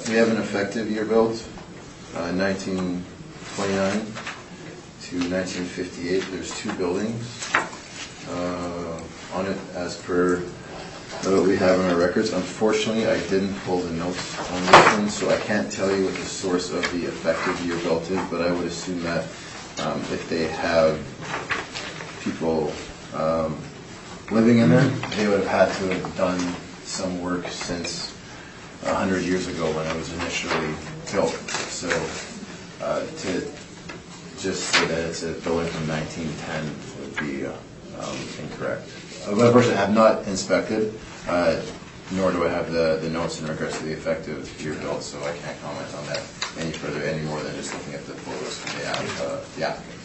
we have an effective year built, 1929 to 1958. There's 2 buildings on it as per what we have in our records. Unfortunately, I didn't pull the notes on this one, so I can't tell you what the source of the effective year built is, but I would assume that if they have people living in there, they would have had to have done some work since 100 years ago when it was initially built. So to just say that it's a building from 1910 would be incorrect. But personally, I have not inspected, nor do I have the notes in regards to the effective year built, so I can't comment on that. any further, any more than just looking at the photos from the applicant.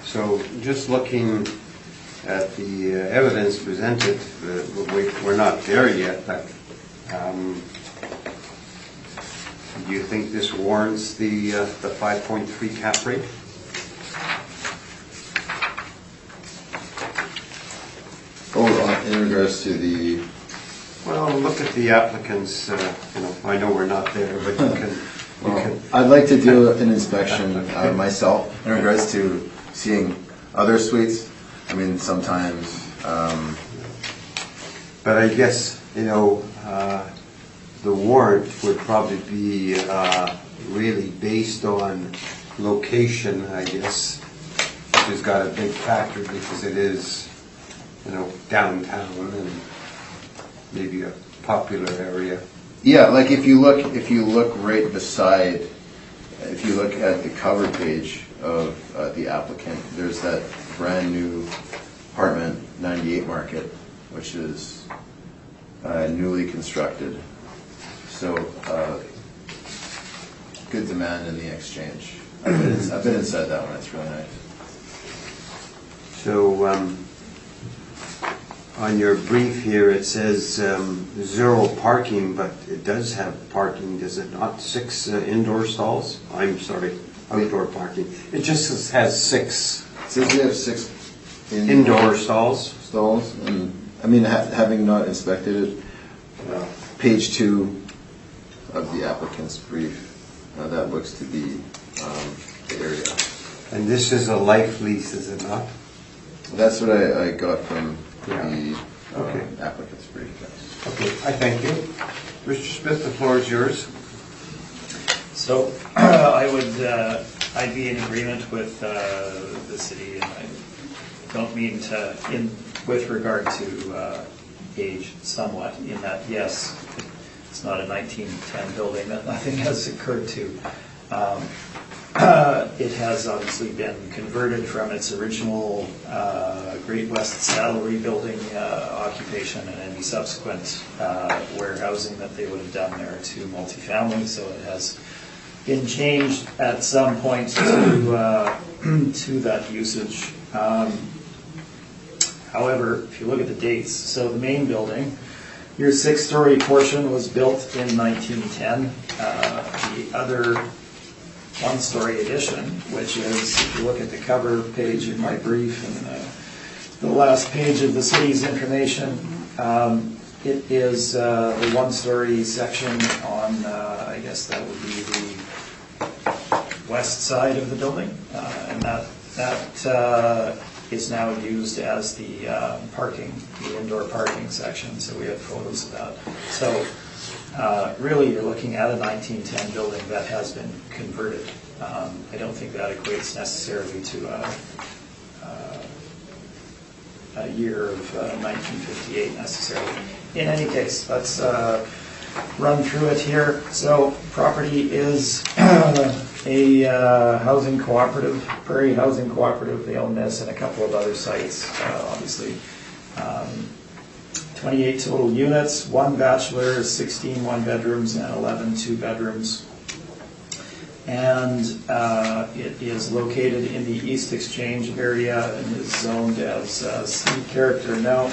So just looking at the evidence presented, we're not there yet, but do you think this warrants the 5.3 cap rate? Oh, in regards to the... Well, look at the applicants, I know we're not there, but you can... I'd like to do an inspection myself in regards to seeing other suites. I mean, sometimes... But I guess, the warrant would probably be really based on location, I guess, which has got a big factor because it is, downtown and maybe a popular area. Yeah, like if you look right beside, if you look at the cover page of the applicant, there's that brand new apartment, 98 Market, which is newly constructed. So good demand in the exchange. I've been inside that one. It's really nice. So on your brief here, it says 0 parking, but it does have parking, does it not? 6 indoor stalls? I'm sorry, outdoor parking. It just has 6. It says we have 6 indoor stalls. And I mean, having not inspected it, page 2 of the applicant's brief, that looks to be the area. And this is a life lease, is it not? That's what I got from the Okay. applicant's brief. Yes. Okay, I thank you. Mr. Smith, the floor is yours. So I'd be in agreement with the city, and I don't mean to, with regard to age somewhat, in that, yes, it's not a 1910 building that nothing has occurred to. It has obviously been converted from its original Great West Saddlery building occupation and any subsequent warehousing that they would have done there to multifamily, so it has been changed at some point to that usage. However, if you look at the dates, so the main building, your 6-story portion was built in 1910. The other 1-story addition, which is, if you look at the cover page in my brief and the last page of the city's information, it is the 1-story section on, I guess that would be the west side of the building, and that is now used as the the indoor parking section, so we have photos of that. So really you're looking at a 1910 building that has been converted. I don't think that equates necessarily to a year of 1958 necessarily. In any case, let's run through it here. So property is a housing cooperative, Prairie Housing Cooperative. They own this and a couple of other sites, obviously. 28 total units, 1 bachelor, 16 1-bedrooms, and 11 2-bedrooms. And it is located in the East Exchange area and is zoned as C character. Now,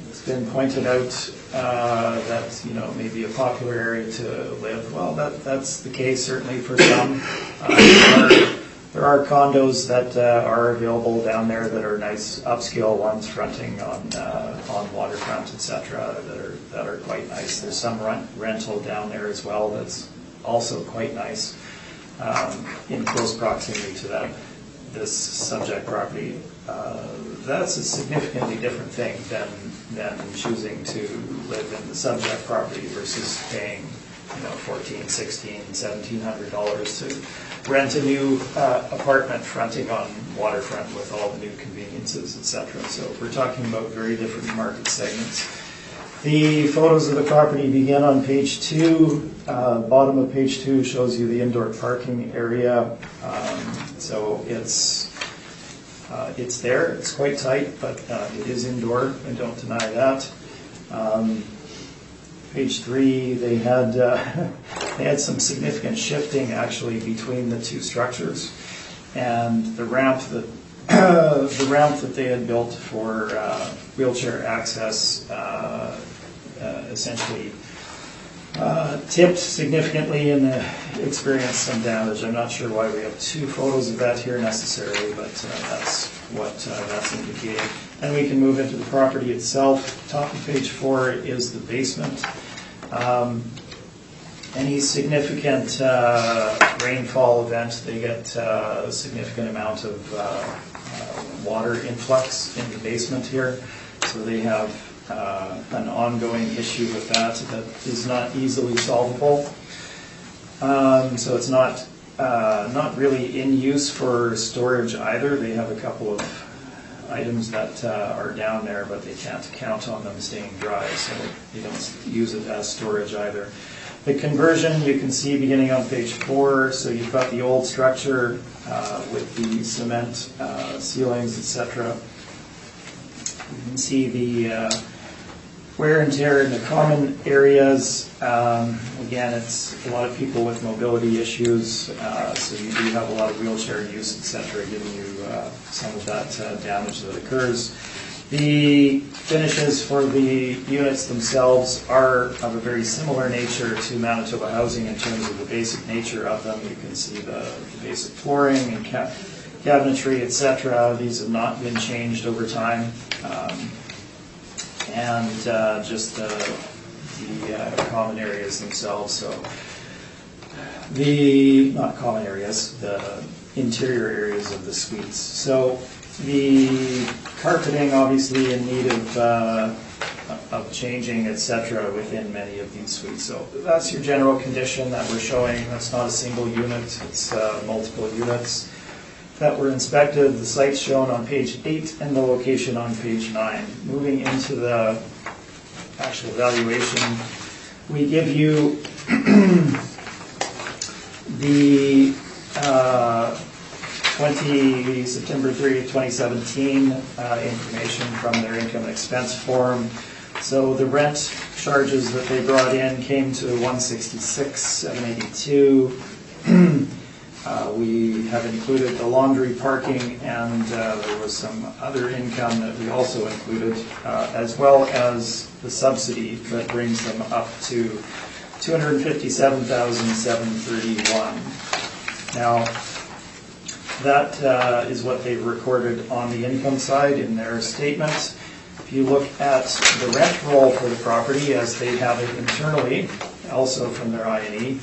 it's been pointed out that may be a popular area to live. Well, that's the case certainly for some. There are condos that are available down there that are nice upscale ones fronting on waterfront, etc. that are quite nice. There's some rental down there as well that's also quite nice in close proximity to this subject property. That's a significantly different thing than choosing to live in the subject property versus paying $1,400, $1,600, $1,700 to rent a new apartment fronting on waterfront with all the new conveniences, etc. So we're talking about very different market segments. The photos of the property begin on page 2. Bottom of page 2 shows you the indoor parking area. So it's there. It's quite tight, but it is indoor. I don't deny that. page 3, they had they had some significant shifting actually between the two structures, and the ramp that they had built for wheelchair access essentially tipped significantly and experienced some damage. I'm not sure why we have 2 photos of that here necessarily, but that's what that's indicating. And we can move into the property itself. Top of page 4 is the basement. Any significant rainfall event, they get a significant amount of water influx in the basement here. So they have an ongoing issue with that is not easily solvable. So it's not really in use for storage either. They have a couple of items that are down there, but they can't count on them staying dry, so they don't use it as storage either. The conversion you can see beginning on page 4. So you've got the old structure with the cement ceilings, etc. You can see the wear and tear in the common areas. Again, it's a lot of people with mobility issues, so you do have a lot of wheelchair use, etc., giving you some of that damage that occurs. The finishes for the units themselves are of a very similar nature to Manitoba Housing in terms of the basic nature of them. You can see the basic flooring and cabinetry, etc. These have not been changed over time. And just the common areas themselves. So not common areas, the interior areas of the suites. So the carpeting obviously in need of changing, etc., within many of these suites. So that's your general condition that we're showing. That's not a single unit, it's multiple units that were inspected. The site's shown on page 8 and the location on page 9. Moving into the actual valuation, we give you the September 30th, 2017 information from their income and expense form. So the rent charges that they brought in came to $166,782. We have included the laundry, parking, and there was some other income that we also included, as well as the subsidy that brings them up to $257,731. Now, that is what they've recorded on the income side in their statement. If you look at the rent roll for the property, as they have it internally, also from their I&E,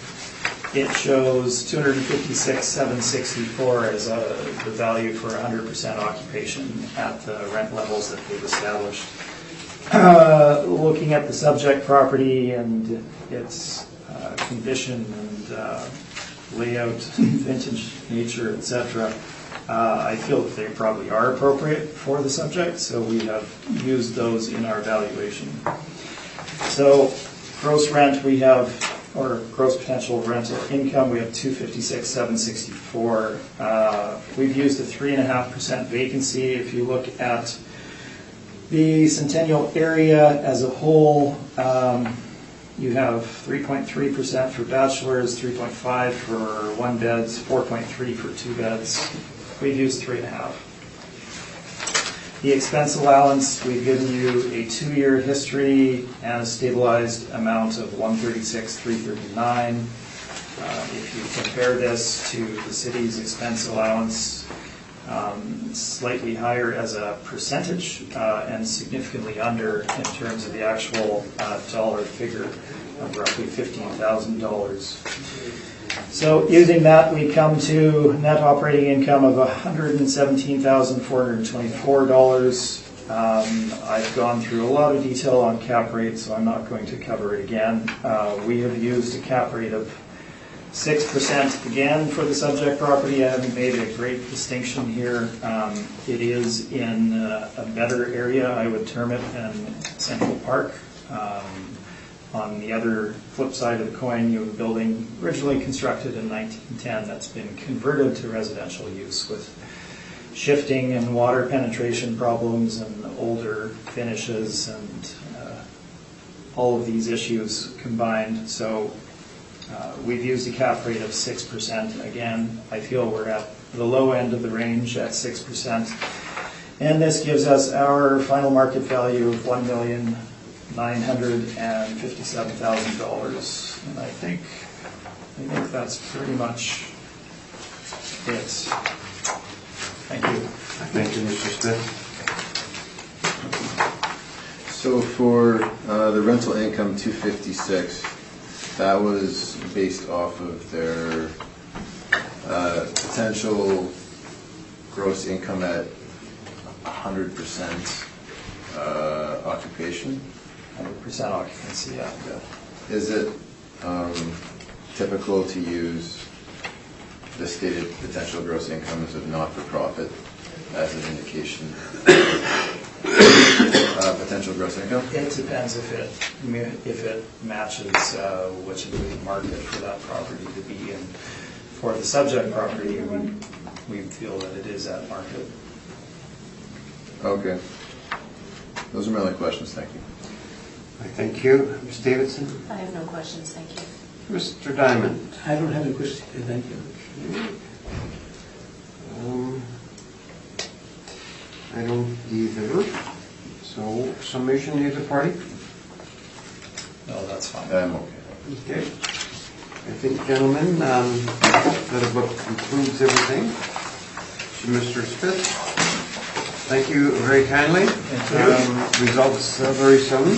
it shows $256,764 as the value for 100% occupation at the rent levels that they've established. Looking at the subject property and its condition and layout, vintage nature, etc., I feel that they probably are appropriate for the subject, so we have used those in our valuation. So gross rent we have, or gross potential rental income, we have $256,764. We've used a 3.5% vacancy. If you look at the Centennial area as a whole, you have 3.3% for bachelors, 3.5% for 1 beds, 4.3% for 2 beds. We've used 3.5%. The expense allowance, we've given you a 2-year history and a stabilized amount of $136,339. If you compare this to the city's expense allowance, slightly higher as a percentage and significantly under in terms of the actual dollar figure of roughly $15,000. So using that, we come to net operating income of $117,424. I've gone through a lot of detail on cap rate, so I'm not going to cover it again. We have used a cap rate of 6% again for the subject property. I haven't made a great distinction here. It is in a better area, I would term it, than Central Park. On the other flip side of the coin, you have a building originally constructed in 1910 that's been converted to residential use with shifting and water penetration problems and older finishes and all of these issues combined. So we've used a cap rate of 6%. Again, I feel we're at the low end of the range at 6%. And this gives us our final market value of $1,957,000. And I think that's pretty much it. Thank you. Thank you, Mr. Smith. So for the rental income, 256, that was based off of their potential gross income at 100% occupation. 100% occupancy, yeah. Is it typical to use the stated potential gross incomes of not-for-profit as an indication of potential gross income? It depends if it matches what you believe the market for that property to be. And for the subject property, we feel that it is at market. Okay. Those are my only questions. Thank you. Thank you. Ms. Davidson? I have no questions, thank you. Mr. Diamond? I don't have any questions, thank you. I don't either. So, summation either party? No, that's fine. I'm okay. Okay. I think, gentlemen, that about concludes everything. So, Mr. Smith, thank you very kindly. Thank you. Results very soon.